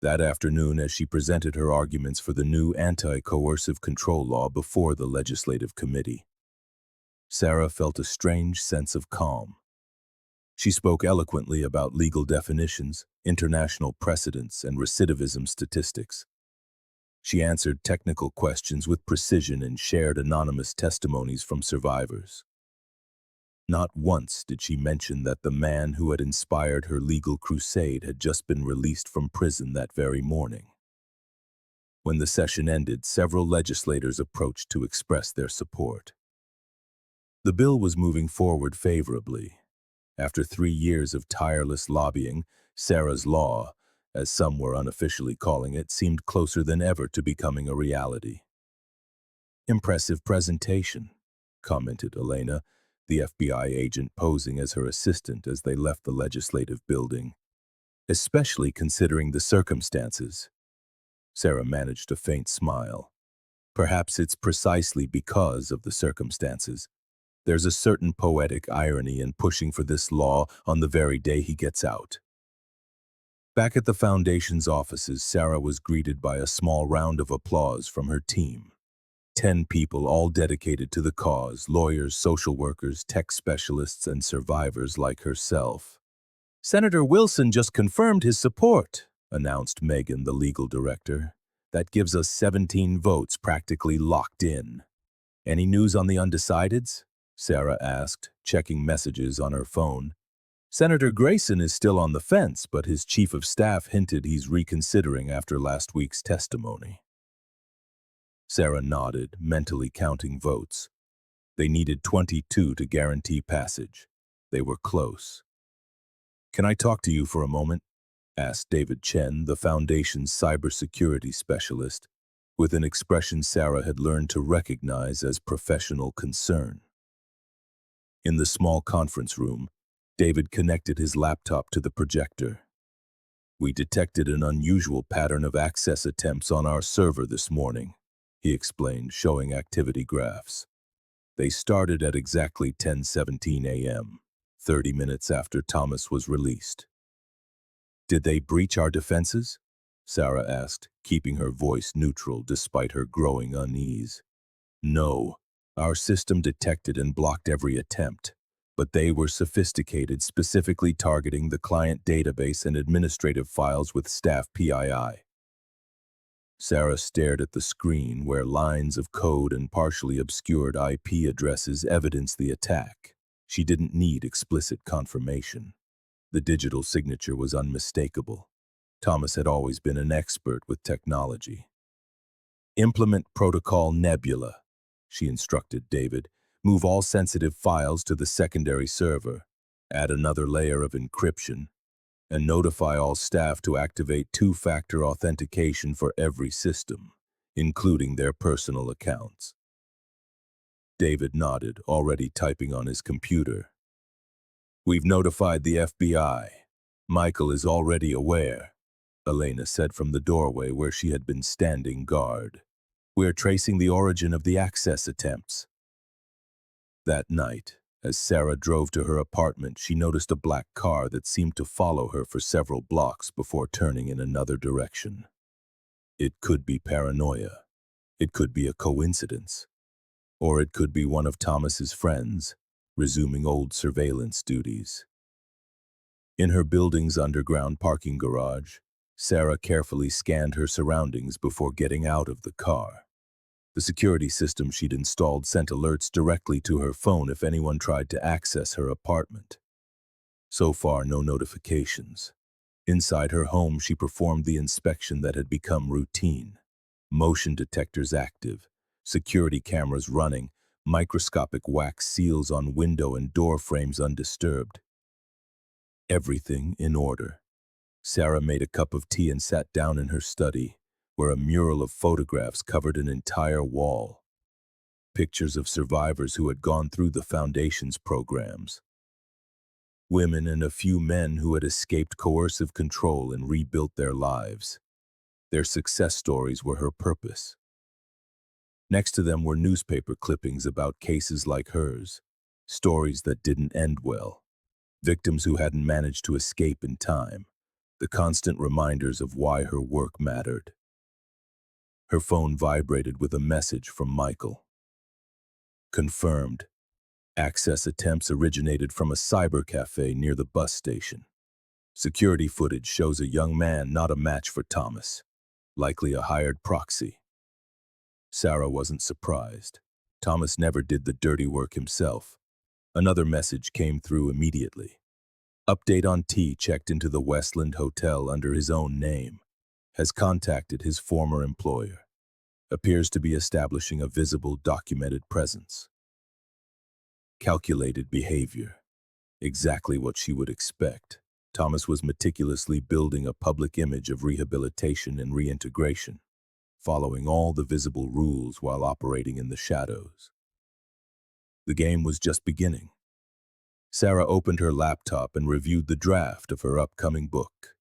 That afternoon, as she presented her arguments for the new anti-coercive control law before the Legislative Committee, Sara felt a strange sense of calm. She spoke eloquently about legal definitions, international precedents, and recidivism statistics. She answered technical questions with precision and shared anonymous testimonies from survivors. Not once did she mention that the man who had inspired her legal crusade had just been released from prison that very morning. When the session ended, several legislators approached to express their support. The bill was moving forward favorably. After 3 years of tireless lobbying, Sara's law, as some were unofficially calling it, seemed closer than ever to becoming a reality. "Impressive presentation," commented Elena, the FBI agent posing as her assistant as they left the legislative building. "Especially considering the circumstances." Sara managed a faint smile. "Perhaps it's precisely because of the circumstances. There's a certain poetic irony in pushing for this law on the very day he gets out." Back at the Foundation's offices, Sara was greeted by a small round of applause from her team. 10 people, all dedicated to the cause: lawyers, social workers, tech specialists, and survivors like herself. "Senator Wilson just confirmed his support," announced Megan, the legal director. "That gives us 17 votes practically locked in." "Any news on the undecideds?" Sara asked, checking messages on her phone. "Senator Grayson is still on the fence, but his chief of staff hinted he's reconsidering after last week's testimony." Sara nodded, mentally counting votes. They needed 22 to guarantee passage. They were close. "Can I talk to you for a moment?" asked David Chen, the Foundation's cybersecurity specialist, with an expression Sara had learned to recognize as professional concern. In the small conference room, David connected his laptop to the projector. "We detected an unusual pattern of access attempts on our server this morning," he explained, showing activity graphs. "They started at exactly 10:17 a.m., 30 minutes after Thomas was released." "Did they breach our defenses?" Sara asked, keeping her voice neutral despite her growing unease. "No, our system detected and blocked every attempt, but they were sophisticated, specifically targeting the client database and administrative files with staff PII." Sara stared at the screen where lines of code and partially obscured IP addresses evidenced the attack. She didn't need explicit confirmation. The digital signature was unmistakable. Thomas had always been an expert with technology. "Implement Protocol Nebula," she instructed David. "Move all sensitive files to the secondary server. Add another layer of encryption, and notify all staff to activate two-factor authentication for every system, including their personal accounts." David nodded, already typing on his computer. "We've notified the FBI. Michael is already aware," Elena said from the doorway where she had been standing guard. "We're tracing the origin of the access attempts." That night, as Sara drove to her apartment, she noticed a black car that seemed to follow her for several blocks before turning in another direction. It could be paranoia. It could be a coincidence. Or it could be one of Thomas's friends, resuming old surveillance duties. In her building's underground parking garage, Sara carefully scanned her surroundings before getting out of the car. The security system she'd installed sent alerts directly to her phone if anyone tried to access her apartment. So far, no notifications. Inside her home, she performed the inspection that had become routine. Motion detectors active, security cameras running, microscopic wax seals on window and door frames undisturbed. Everything in order. Sara made a cup of tea and sat down in her study, where a mural of photographs covered an entire wall. Pictures of survivors who had gone through the Foundation's programs. Women and a few men who had escaped coercive control and rebuilt their lives. Their success stories were her purpose. Next to them were newspaper clippings about cases like hers, stories that didn't end well, victims who hadn't managed to escape in time, the constant reminders of why her work mattered. Her phone vibrated with a message from Michael. Confirmed. Access attempts originated from a cyber cafe near the bus station. Security footage shows a young man not a match for Thomas, likely a hired proxy. Sara wasn't surprised. Thomas never did the dirty work himself. Another message came through immediately. Update on T checked into the Westland Hotel under his own name. Has contacted his former employer. Appears to be establishing a visible, documented presence. Calculated behavior. Exactly what she would expect. Thomas was meticulously building a public image of rehabilitation and reintegration, following all the visible rules while operating in the shadows. The game was just beginning. Sara opened her laptop and reviewed the draft of her upcoming book.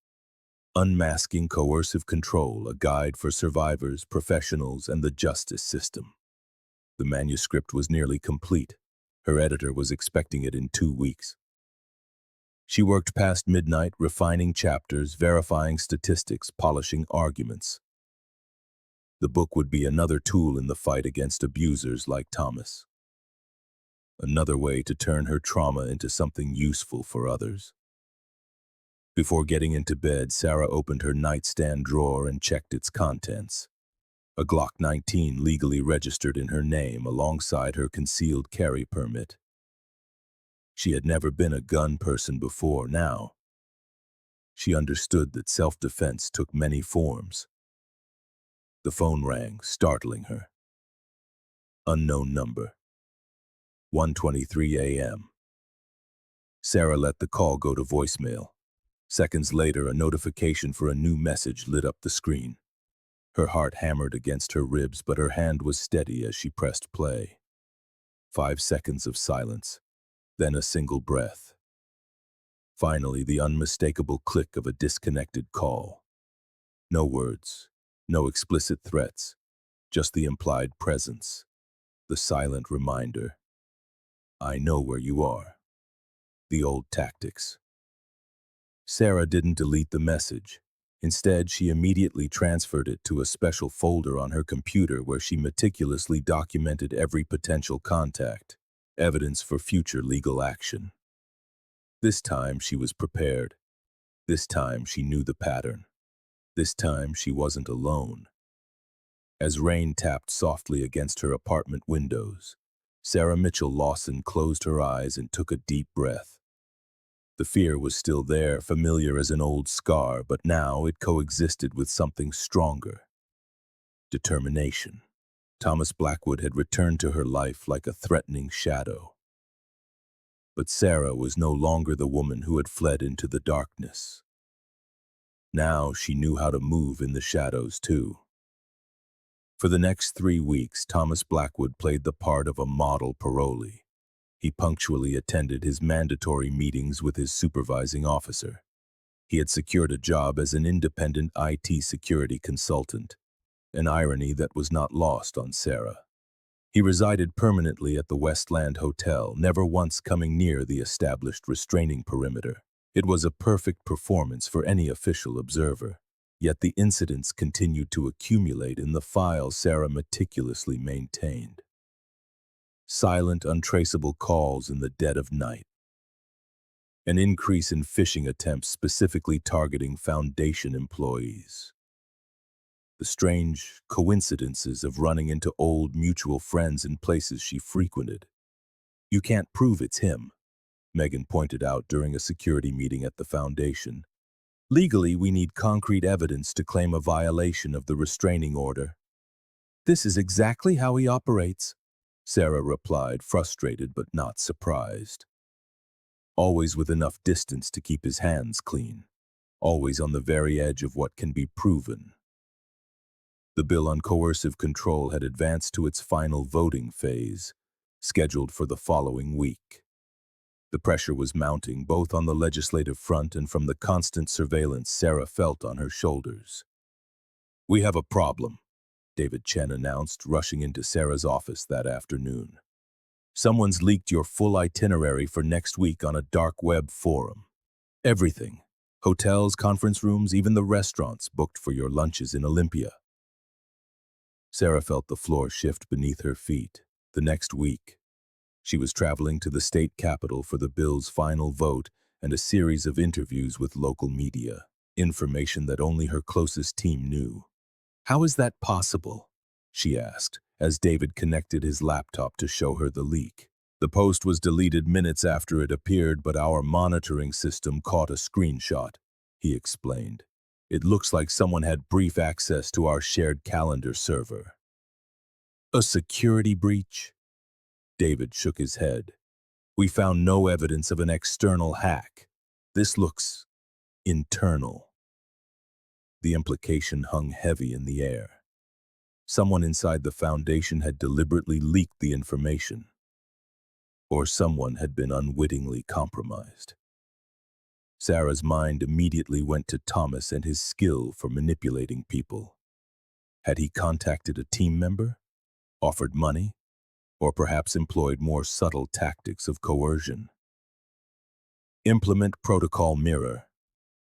Unmasking Coercive Control, a guide for survivors, professionals, and the justice system. The manuscript was nearly complete. Her editor was expecting it in 2 weeks. She worked past midnight, refining chapters, verifying statistics, polishing arguments. The book would be another tool in the fight against abusers like Thomas. Another way to turn her trauma into something useful for others. Before getting into bed, Sara opened her nightstand drawer and checked its contents. A Glock 19 legally registered in her name alongside her concealed carry permit. She had never been a gun person before now. She understood that self-defense took many forms. The phone rang, startling her. Unknown number. 1:23 a.m. Sara let the call go to voicemail. Seconds later, a notification for a new message lit up the screen. Her heart hammered against her ribs, but her hand was steady as she pressed play. 5 seconds of silence, then a single breath. Finally, the unmistakable click of a disconnected call. No words, no explicit threats, just the implied presence, the silent reminder. I know where you are. The old tactics. Sara didn't delete the message. Instead, she immediately transferred it to a special folder on her computer where she meticulously documented every potential contact, evidence for future legal action. This time she was prepared. This time she knew the pattern. This time she wasn't alone. As rain tapped softly against her apartment windows, Sara Mitchell Lawson closed her eyes and took a deep breath. The fear was still there, familiar as an old scar, but now it coexisted with something stronger. Determination. Thomas Blackwood had returned to her life like a threatening shadow. But Sara was no longer the woman who had fled into the darkness. Now she knew how to move in the shadows too. For the next 3 weeks, Thomas Blackwood played the part of a model parolee. He punctually attended his mandatory meetings with his supervising officer. He had secured a job as an independent IT security consultant, an irony that was not lost on Sara. He resided permanently at the Westland Hotel, never once coming near the established restraining perimeter. It was a perfect performance for any official observer. Yet the incidents continued to accumulate in the file Sara meticulously maintained. Silent, untraceable calls in the dead of night. An increase in phishing attempts specifically targeting Foundation employees. The strange coincidences of running into old mutual friends in places she frequented. You can't prove it's him, Megan pointed out during a security meeting at the Foundation. Legally, we need concrete evidence to claim a violation of the restraining order. This is exactly how he operates, Sara replied, frustrated but not surprised. Always with enough distance to keep his hands clean. Always on the very edge of what can be proven. The bill on coercive control had advanced to its final voting phase, scheduled for the following week. The pressure was mounting both on the legislative front and from the constant surveillance Sara felt on her shoulders. "We have a problem," David Chen announced, rushing into Sara's office that afternoon. "Someone's leaked your full itinerary for next week on a dark web forum. Everything. Hotels, conference rooms, even the restaurants booked for your lunches in Olympia." Sara felt the floor shift beneath her feet. The next week, she was traveling to the state capitol for the bill's final vote and a series of interviews with local media, information that only her closest team knew. "How is that possible?" she asked, as David connected his laptop to show her the leak. "The post was deleted minutes after it appeared, but our monitoring system caught a screenshot," he explained. "It looks like someone had brief access to our shared calendar server." "A security breach?" David shook his head. "We found no evidence of an external hack. This looks internal." The implication hung heavy in the air. Someone inside the Foundation had deliberately leaked the information. Or someone had been unwittingly compromised. Sara's mind immediately went to Thomas and his skill for manipulating people. Had he contacted a team member, offered money, or perhaps employed more subtle tactics of coercion? "Implement protocol mirror,"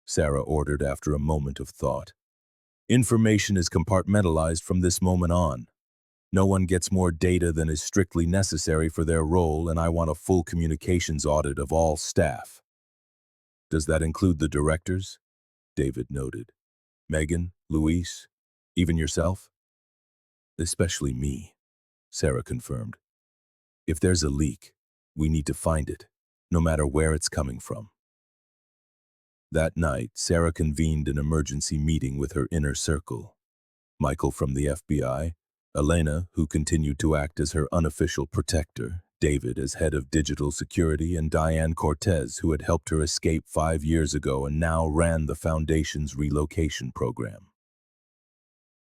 Sara ordered after a moment of thought. "Information is compartmentalized from this moment on. No one gets more data than is strictly necessary for their role, and I want a full communications audit of all staff." "Does that include the directors?" David noted. "Megan, Luis, even yourself?" "Especially me," Sara confirmed. "If there's a leak, we need to find it, no matter where it's coming from." That night, Sara convened an emergency meeting with her inner circle. Michael from the FBI, Elena, who continued to act as her unofficial protector, David as head of digital security, and Diane Cortez, who had helped her escape 5 years ago and now ran the Foundation's relocation program.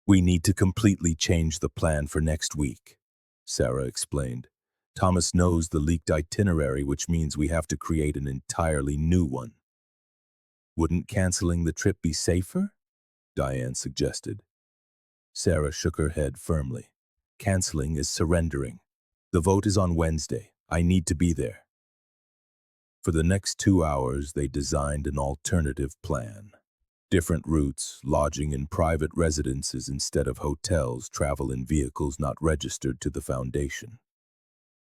"We need to completely change the plan for next week," Sara explained. "Thomas knows the leaked itinerary, which means we have to create an entirely new one." "Wouldn't canceling the trip be safer?" Diane suggested. Sara shook her head firmly. "Canceling is surrendering. The vote is on Wednesday. I need to be there." For the next 2 hours, they designed an alternative plan. Different routes, lodging in private residences instead of hotels, travel in vehicles not registered to the Foundation.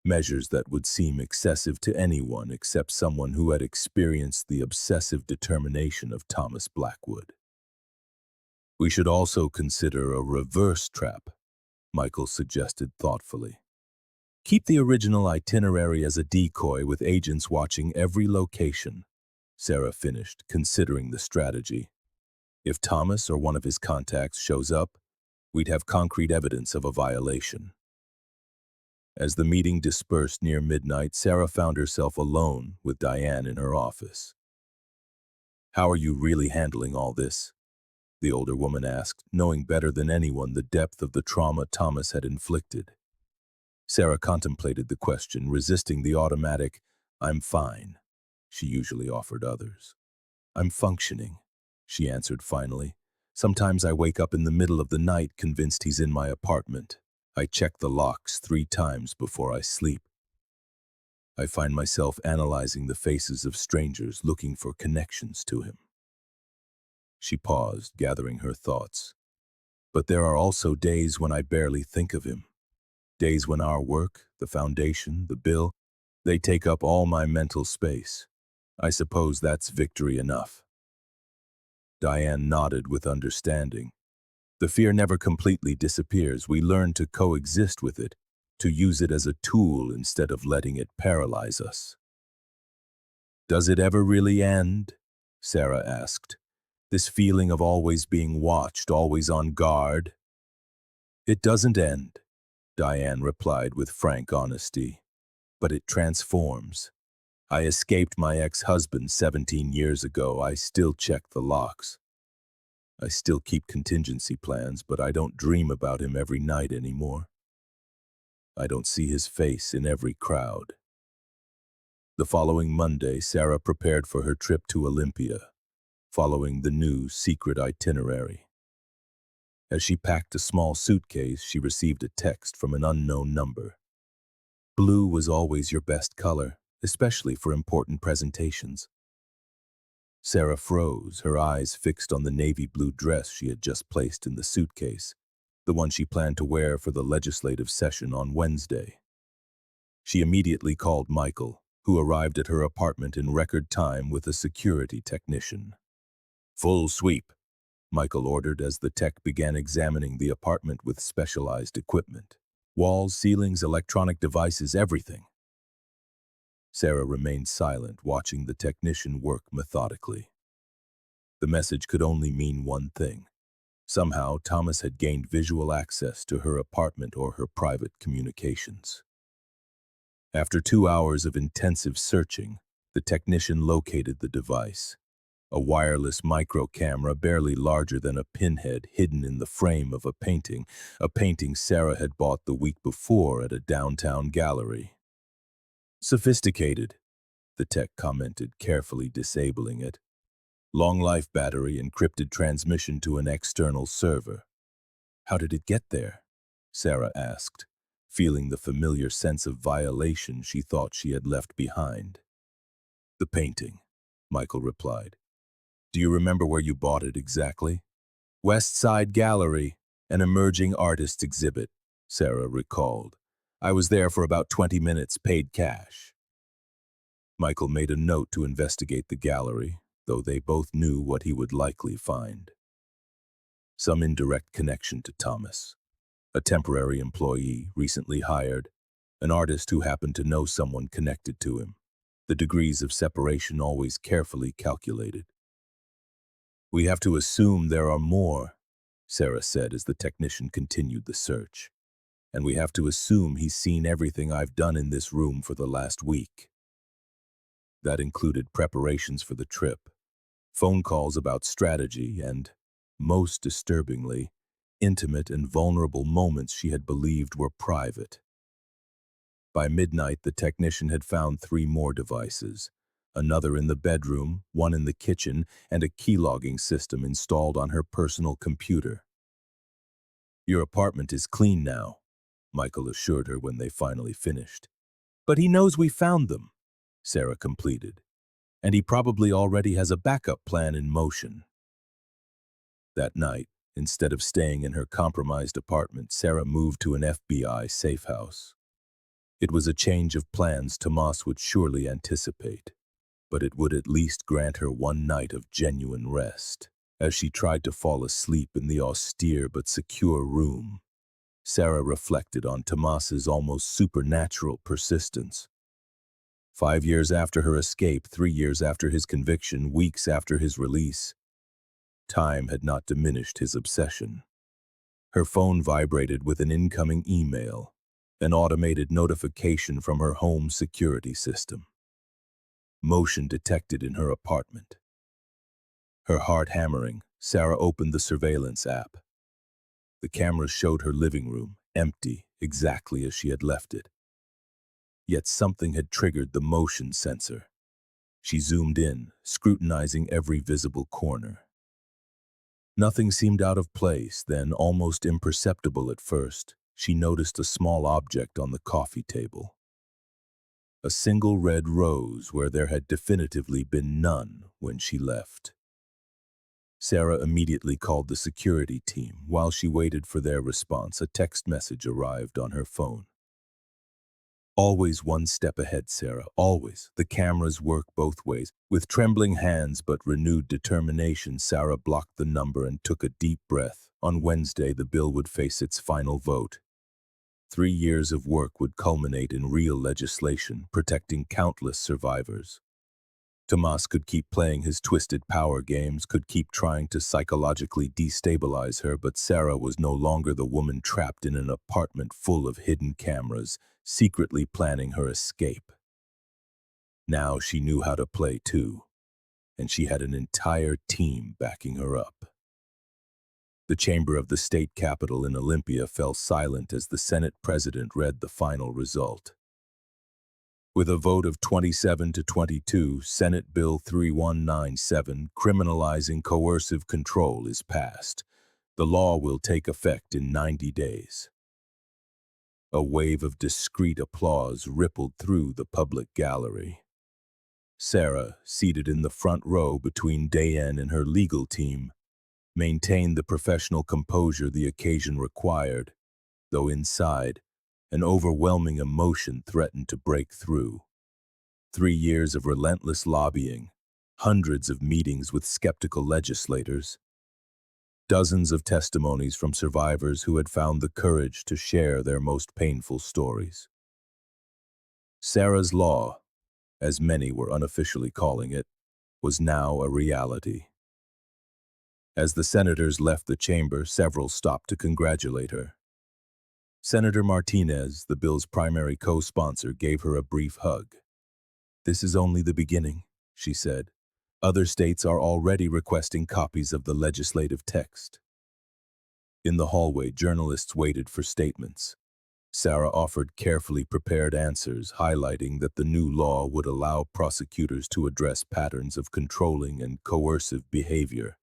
Measures that would seem excessive to anyone except someone who had experienced the obsessive determination of Thomas Blackwood. "We should also consider a reverse trap," Michael suggested thoughtfully. "Keep the original itinerary as a decoy with agents watching every location," Sara finished, considering the strategy. "If Thomas or one of his contacts shows up, we'd have concrete evidence of a violation." As the meeting dispersed near midnight, Sara found herself alone with Diane in her office. "How are you really handling all this?" the older woman asked, knowing better than anyone the depth of the trauma Thomas had inflicted. Sara contemplated the question, resisting the automatic, "I'm fine," she usually offered others. "I'm functioning," she answered finally. "Sometimes I wake up in the middle of the night convinced he's in my apartment. I check the locks 3 times before I sleep. I find myself analyzing the faces of strangers looking for connections to him." She paused, gathering her thoughts. "But there are also days when I barely think of him. Days when our work, the Foundation, the bill, they take up all my mental space. I suppose that's victory enough. Diane nodded with understanding. The fear never completely disappears. We learn to coexist with it, to use it as a tool instead of letting it paralyze us. Does it ever really end? Sara asked. This feeling of always being watched, always on guard? It doesn't end, Diane replied with frank honesty. But it transforms. I escaped my ex-husband 17 years ago. I still check the locks. I still keep contingency plans, but I don't dream about him every night anymore. I don't see his face in every crowd. The following Monday, Sara prepared for her trip to Olympia, following the new secret itinerary. As she packed a small suitcase, she received a text from an unknown number. Blue was always your best color, especially for important presentations. Sara froze, her eyes fixed on the navy blue dress she had just placed in the suitcase, the one she planned to wear for the legislative session on Wednesday. She immediately called Michael, who arrived at her apartment in record time with a security technician. Full sweep, Michael ordered as the tech began examining the apartment with specialized equipment. Walls, ceilings, electronic devices, everything. Sara remained silent, watching the technician work methodically. The message could only mean one thing. Somehow, Thomas had gained visual access to her apartment or her private communications. After 2 hours of intensive searching, the technician located the device. A wireless micro camera barely larger than a pinhead hidden in the frame of a painting Sara had bought the week before at a downtown gallery. Sophisticated, the tech commented, carefully disabling it. Long-life battery, encrypted transmission to an external server. How did it get there? Sara asked, feeling the familiar sense of violation she thought she had left behind. The painting, Michael replied. Do you remember where you bought it exactly? West Side Gallery, an emerging artists exhibit, Sara recalled. I was there for about 20 minutes, paid cash. Michael made a note to investigate the gallery, though they both knew what he would likely find. Some indirect connection to Thomas. A temporary employee, recently hired, an artist who happened to know someone connected to him. The degrees of separation always carefully calculated. We have to assume there are more, Sara said as the technician continued the search. And we have to assume he's seen everything I've done in this room for the last week. That included preparations for the trip, phone calls about strategy, and, most disturbingly, intimate and vulnerable moments she had believed were private. By midnight, the technician had found 3 more devices, another in the bedroom, one in the kitchen, and a keylogging system installed on her personal computer. Your apartment is clean now, Michael assured her when they finally finished. But he knows we found them, Sara completed, and he probably already has a backup plan in motion. That night, instead of staying in her compromised apartment, Sara moved to an FBI safe house. It was a change of plans Tomas would surely anticipate, but it would at least grant her one night of genuine rest. As she tried to fall asleep in the austere but secure room, Sara reflected on Tomas's almost supernatural persistence. 5 years after her escape, 3 years after his conviction, weeks after his release, time had not diminished his obsession. Her phone vibrated with an incoming email, an automated notification from her home security system. Motion detected in her apartment. Her heart hammering, Sara opened the surveillance app. The cameras showed her living room, empty, exactly as she had left it. Yet something had triggered the motion sensor. She zoomed in, scrutinizing every visible corner. Nothing seemed out of place, then, almost imperceptible at first, she noticed a small object on the coffee table. A single red rose where there had definitively been none when she left. Sara immediately called the security team. While she waited for their response, a text message arrived on her phone. Always one step ahead, Sara, always. The cameras work both ways. With trembling hands but renewed determination, Sara blocked the number and took a deep breath. On Wednesday, the bill would face its final vote. 3 years of work would culminate in real legislation, protecting countless survivors. Tomas could keep playing his twisted power games, could keep trying to psychologically destabilize her, but Sara was no longer the woman trapped in an apartment full of hidden cameras, secretly planning her escape. Now she knew how to play too, and she had an entire team backing her up. The chamber of the state capitol in Olympia fell silent as the Senate president read the final result. With a vote of 27 to 22, Senate Bill 3197, criminalizing coercive control, is passed. The law will take effect in 90 days. A wave of discreet applause rippled through the public gallery. Sara, seated in the front row between Diane and her legal team, maintained the professional composure the occasion required, though inside, an overwhelming emotion threatened to break through. 3 years of relentless lobbying, hundreds of meetings with skeptical legislators, dozens of testimonies from survivors who had found the courage to share their most painful stories. Sara's law, as many were unofficially calling it, was now a reality. As the senators left the chamber, several stopped to congratulate her. Senator Martinez, the bill's primary co-sponsor, gave her a brief hug. "This is only the beginning," she said. "Other states are already requesting copies of the legislative text." In the hallway, journalists waited for statements. Sara offered carefully prepared answers, highlighting that the new law would allow prosecutors to address patterns of controlling and coercive behavior,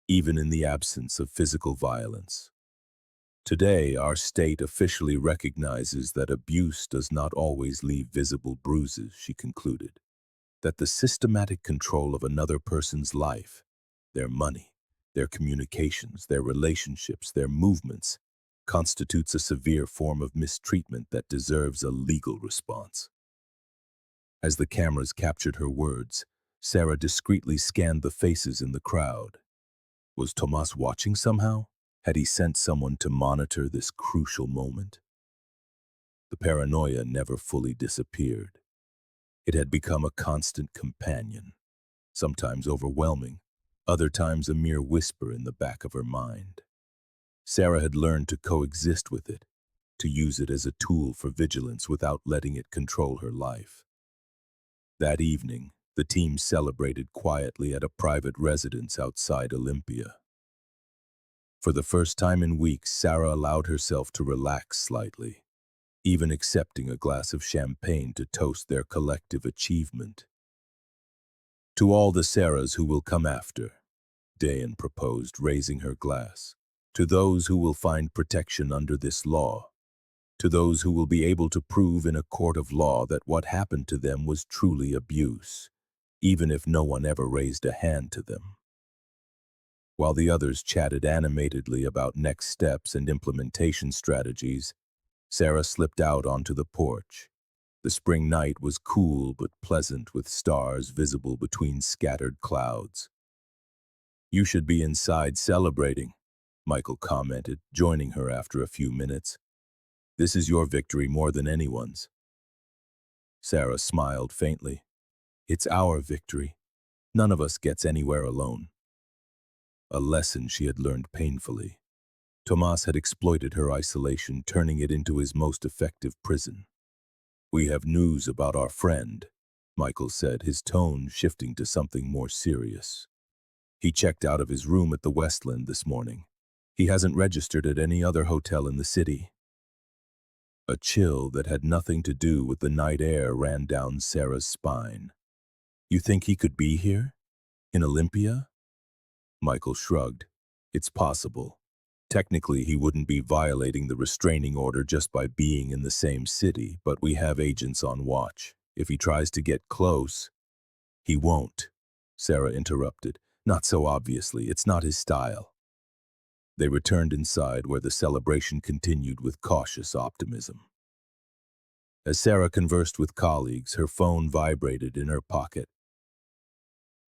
even in the absence of physical violence. "Today, our state officially recognizes that abuse does not always leave visible bruises," she concluded. "That the systematic control of another person's life, their money, their communications, their relationships, their movements, constitutes a severe form of mistreatment that deserves a legal response." As the cameras captured her words, Sara discreetly scanned the faces in the crowd. Was Tomas watching somehow? Had he sent someone to monitor this crucial moment? The paranoia never fully disappeared. It had become a constant companion, sometimes overwhelming, other times a mere whisper in the back of her mind. Sara had learned to coexist with it, to use it as a tool for vigilance without letting it control her life. That evening, the team celebrated quietly at a private residence outside Olympia. For the first time in weeks, Sara allowed herself to relax slightly, even accepting a glass of champagne to toast their collective achievement. "To all the Saras who will come after," Diane proposed, raising her glass. "To those who will find protection under this law. To those who will be able to prove in a court of law that what happened to them was truly abuse, even if no one ever raised a hand to them." While the others chatted animatedly about next steps and implementation strategies, Sara slipped out onto the porch. The spring night was cool but pleasant, with stars visible between scattered clouds. "You should be inside celebrating," Michael commented, joining her after a few minutes. "This is your victory more than anyone's." Sara smiled faintly. "It's our victory. None of us gets anywhere alone." A lesson she had learned painfully. Tomas had exploited her isolation, turning it into his most effective prison. "We have news about our friend," Michael said, his tone shifting to something more serious. "He checked out of his room at the Westland this morning. He hasn't registered at any other hotel in the city." A chill that had nothing to do with the night air ran down Sara's spine. "You think he could be here? In Olympia?" Michael shrugged. "It's possible. Technically, he wouldn't be violating the restraining order just by being in the same city, but we have agents on watch. If he tries to get close—" "He won't," Sara interrupted. "Not so obviously. It's not his style." They returned inside, where the celebration continued with cautious optimism. As Sara conversed with colleagues, her phone vibrated in her pocket.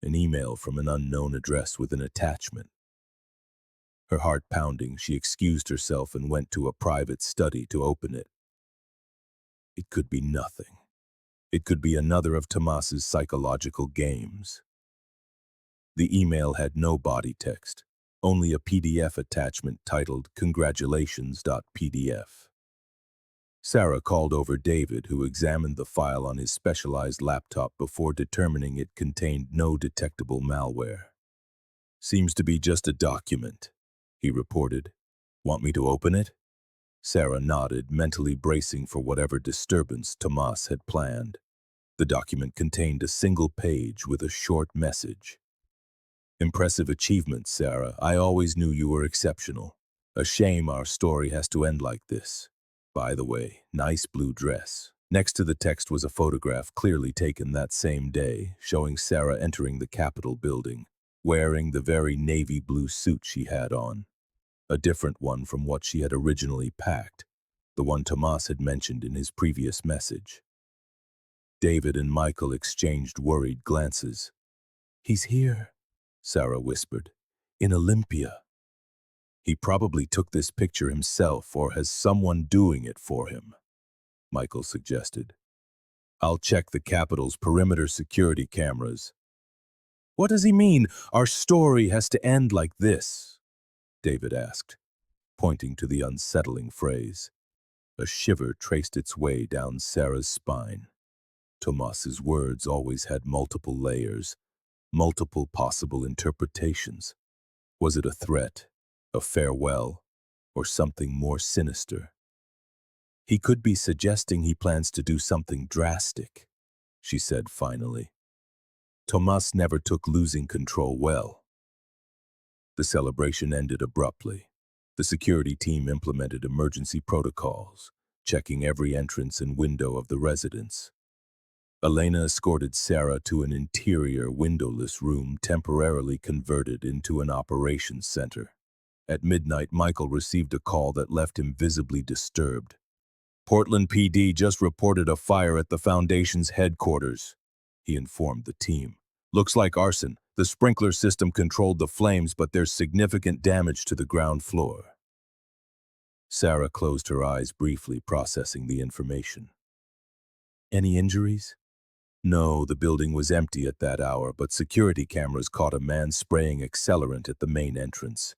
An email from an unknown address with an attachment. Her heart pounding, she excused herself and went to a private study to open it. It could be nothing. It could be another of Tomas's psychological games. The email had no body text, only a PDF attachment titled Congratulations.pdf. Sara called over David, who examined the file on his specialized laptop before determining it contained no detectable malware. "Seems to be just a document," he reported. "Want me to open it?" Sara nodded, mentally bracing for whatever disturbance Tomas had planned. The document contained a single page with a short message. "Impressive achievement, Sara. I always knew you were exceptional. A shame our story has to end like this. By the way, nice blue dress." Next to the text was a photograph clearly taken that same day, showing Sara entering the Capitol building, wearing the very navy blue suit she had on. A different one from what she had originally packed, the one Tomas had mentioned in his previous message. David and Michael exchanged worried glances. "He's here," Sara whispered, "in Olympia. He probably took this picture himself or has someone doing it for him," Michael suggested. "I'll check the Capitol's perimeter security cameras." "What does he mean, our story has to end like this?" David asked, pointing to the unsettling phrase. A shiver traced its way down Sara's spine. Tomas's words always had multiple layers, multiple possible interpretations. Was it a threat, a farewell, or something more sinister? "He could be suggesting he plans to do something drastic," she said finally. Tomas never took losing control well. The celebration ended abruptly. The security team implemented emergency protocols, checking every entrance and window of the residence. Elena escorted Sara to an interior windowless room temporarily converted into an operations center. At midnight, Michael received a call that left him visibly disturbed. "Portland PD just reported a fire at the Foundation's headquarters," he informed the team. "Looks like arson. The sprinkler system controlled the flames, but there's significant damage to the ground floor." Sara closed her eyes briefly, processing the information. "Any injuries?" No, the building was empty at that hour, but security cameras caught a man spraying accelerant at the main entrance.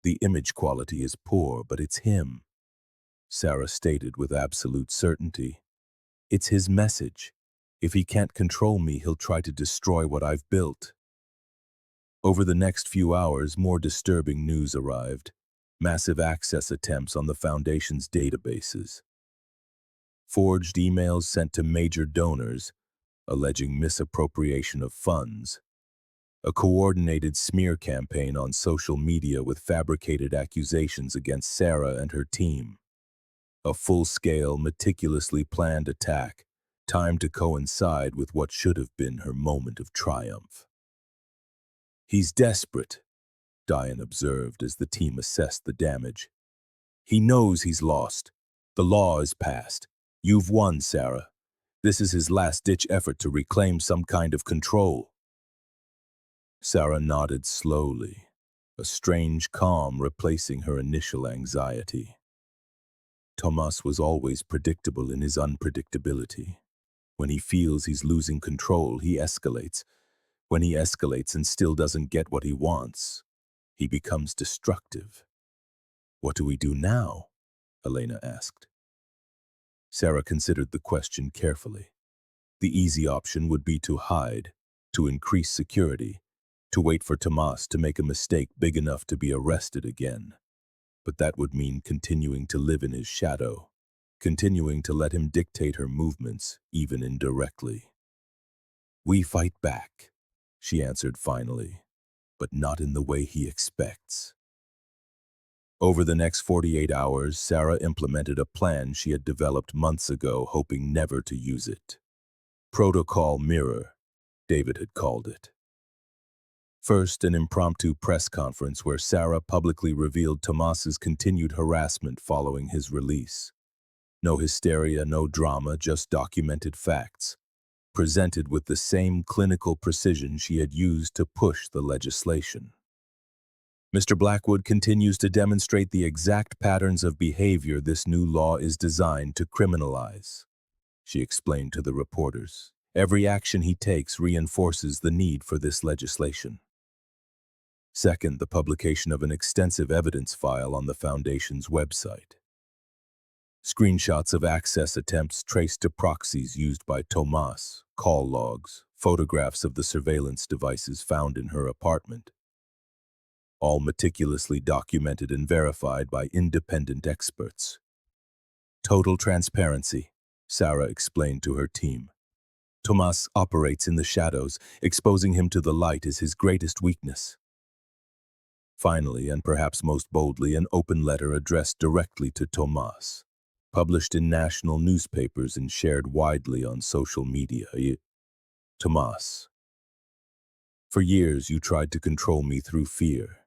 "The image quality is poor, but it's him," Sara stated with absolute certainty. "It's his message. If he can't control me, he'll try to destroy what I've built." Over the next few hours, more disturbing news arrived. Massive access attempts on the Foundation's databases. Forged emails sent to major donors, alleging misappropriation of funds. A coordinated smear campaign on social media with fabricated accusations against Sara and her team. A full-scale, meticulously planned attack, timed to coincide with what should have been her moment of triumph. "He's desperate," Diane observed as the team assessed the damage. "He knows he's lost. The law is passed. You've won, Sara. This is his last-ditch effort to reclaim some kind of control." Sara nodded slowly, a strange calm replacing her initial anxiety. Tomas was always predictable in his unpredictability. When he feels he's losing control, he escalates. When he escalates and still doesn't get what he wants, he becomes destructive. "What do we do now?" Elena asked. Sara considered the question carefully. The easy option would be to hide, to increase security, to wait for Tomas to make a mistake big enough to be arrested again. But that would mean continuing to live in his shadow, continuing to let him dictate her movements, even indirectly. "We fight back," she answered finally, "but not in the way he expects." Over the next 48 hours, Sara implemented a plan she had developed months ago, hoping never to use it. Protocol Mirror, David had called it. First, an impromptu press conference where Sara publicly revealed Tomas's continued harassment following his release. No hysteria, no drama, just documented facts, presented with the same clinical precision she had used to push the legislation. Mr. Blackwood continues to demonstrate the exact patterns of behavior this new law is designed to criminalize, she explained to the reporters. Every action he takes reinforces the need for this legislation. Second, the publication of an extensive evidence file on the Foundation's website. Screenshots of access attempts traced to proxies used by Tomas, call logs, photographs of the surveillance devices found in her apartment, all meticulously documented and verified by independent experts. Total transparency, Sara explained to her team. Tomas operates in the shadows, exposing him to the light is his greatest weakness. Finally, and perhaps most boldly, an open letter addressed directly to Tomas, published in national newspapers and shared widely on social media. Tomas, for years you tried to control me through fear.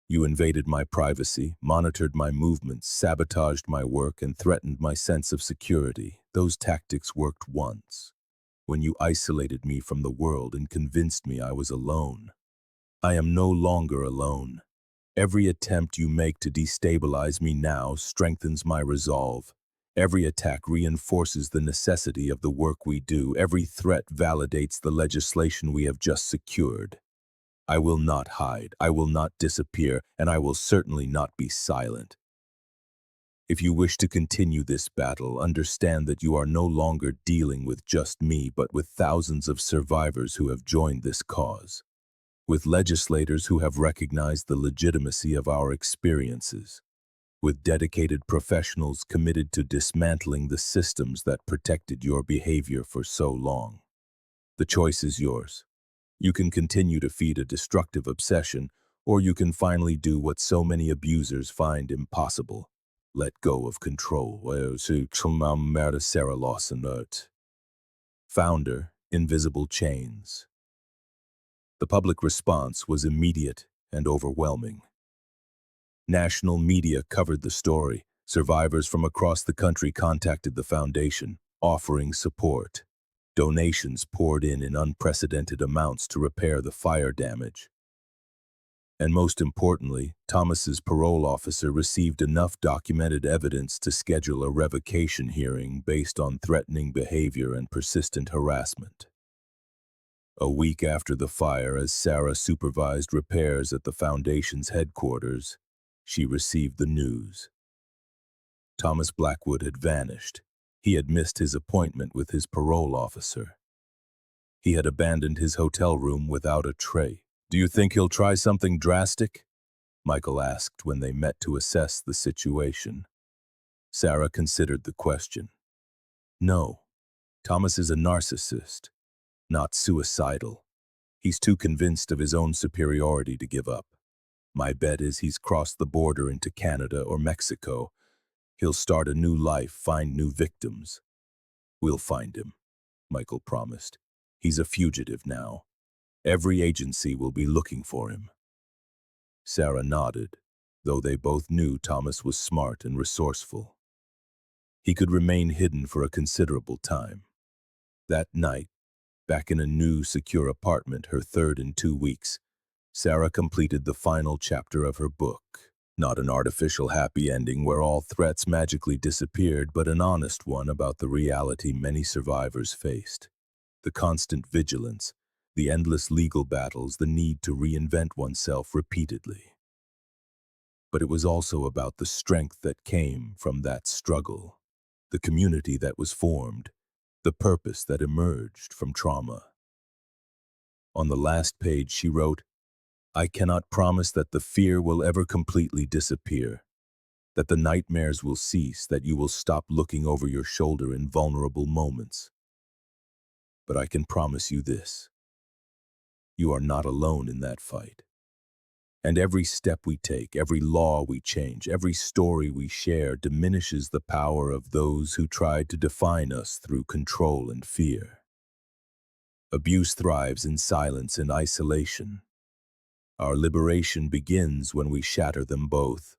You invaded my privacy, monitored my movements, sabotaged my work, and threatened my sense of security. Those tactics worked once, when you isolated me from the world and convinced me I was alone. I am no longer alone. Every attempt you make to destabilize me now strengthens my resolve. Every attack reinforces the necessity of the work we do. Every threat validates the legislation we have just secured. I will not hide, I will not disappear, and I will certainly not be silent. If you wish to continue this battle, understand that you are no longer dealing with just me, but with thousands of survivors who have joined this cause, with legislators who have recognized the legitimacy of our experiences, with dedicated professionals committed to dismantling the systems that protected your behavior for so long. The choice is yours. You can continue to feed a destructive obsession, or you can finally do what so many abusers find impossible. Let go of control. Sara Lawson. Founder, Invisible Chains. The public response was immediate and overwhelming. National media covered the story. Survivors from across the country contacted the foundation, offering support. Donations poured in unprecedented amounts to repair the fire damage. And most importantly, Thomas's parole officer received enough documented evidence to schedule a revocation hearing based on threatening behavior and persistent harassment. A week after the fire, as Sara supervised repairs at the foundation's headquarters, she received the news. Thomas Blackwood had vanished. He had missed his appointment with his parole officer. He had abandoned his hotel room without a tray. "Do you think he'll try something drastic?" Michael asked when they met to assess the situation. Sara considered the question. No, Thomas is a narcissist, not suicidal. He's too convinced of his own superiority to give up. My bet is he's crossed the border into Canada or Mexico. He'll start a new life, find new victims. We'll find him, Michael promised. He's a fugitive now. Every agency will be looking for him. Sara nodded, though they both knew Thomas was smart and resourceful. He could remain hidden for a considerable time. That night, back in a new, secure apartment, her third in 2 weeks, Sara completed the final chapter of her book. Not an artificial happy ending where all threats magically disappeared, but an honest one about the reality many survivors faced. The constant vigilance, the endless legal battles, the need to reinvent oneself repeatedly. But it was also about the strength that came from that struggle, the community that was formed, the purpose that emerged from trauma. On the last page she wrote, "I cannot promise that the fear will ever completely disappear, that the nightmares will cease, that you will stop looking over your shoulder in vulnerable moments. But I can promise you this. You are not alone in that fight. And every step we take, every law we change, every story we share diminishes the power of those who tried to define us through control and fear. Abuse thrives in silence and isolation. Our liberation begins when we shatter them both."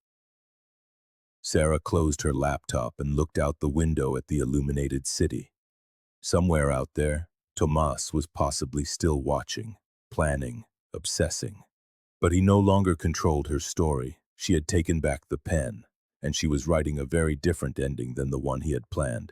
Sara closed her laptop and looked out the window at the illuminated city. Somewhere out there, Tomas was possibly still watching, planning, obsessing. But he no longer controlled her story. She had taken back the pen, and she was writing a very different ending than the one he had planned.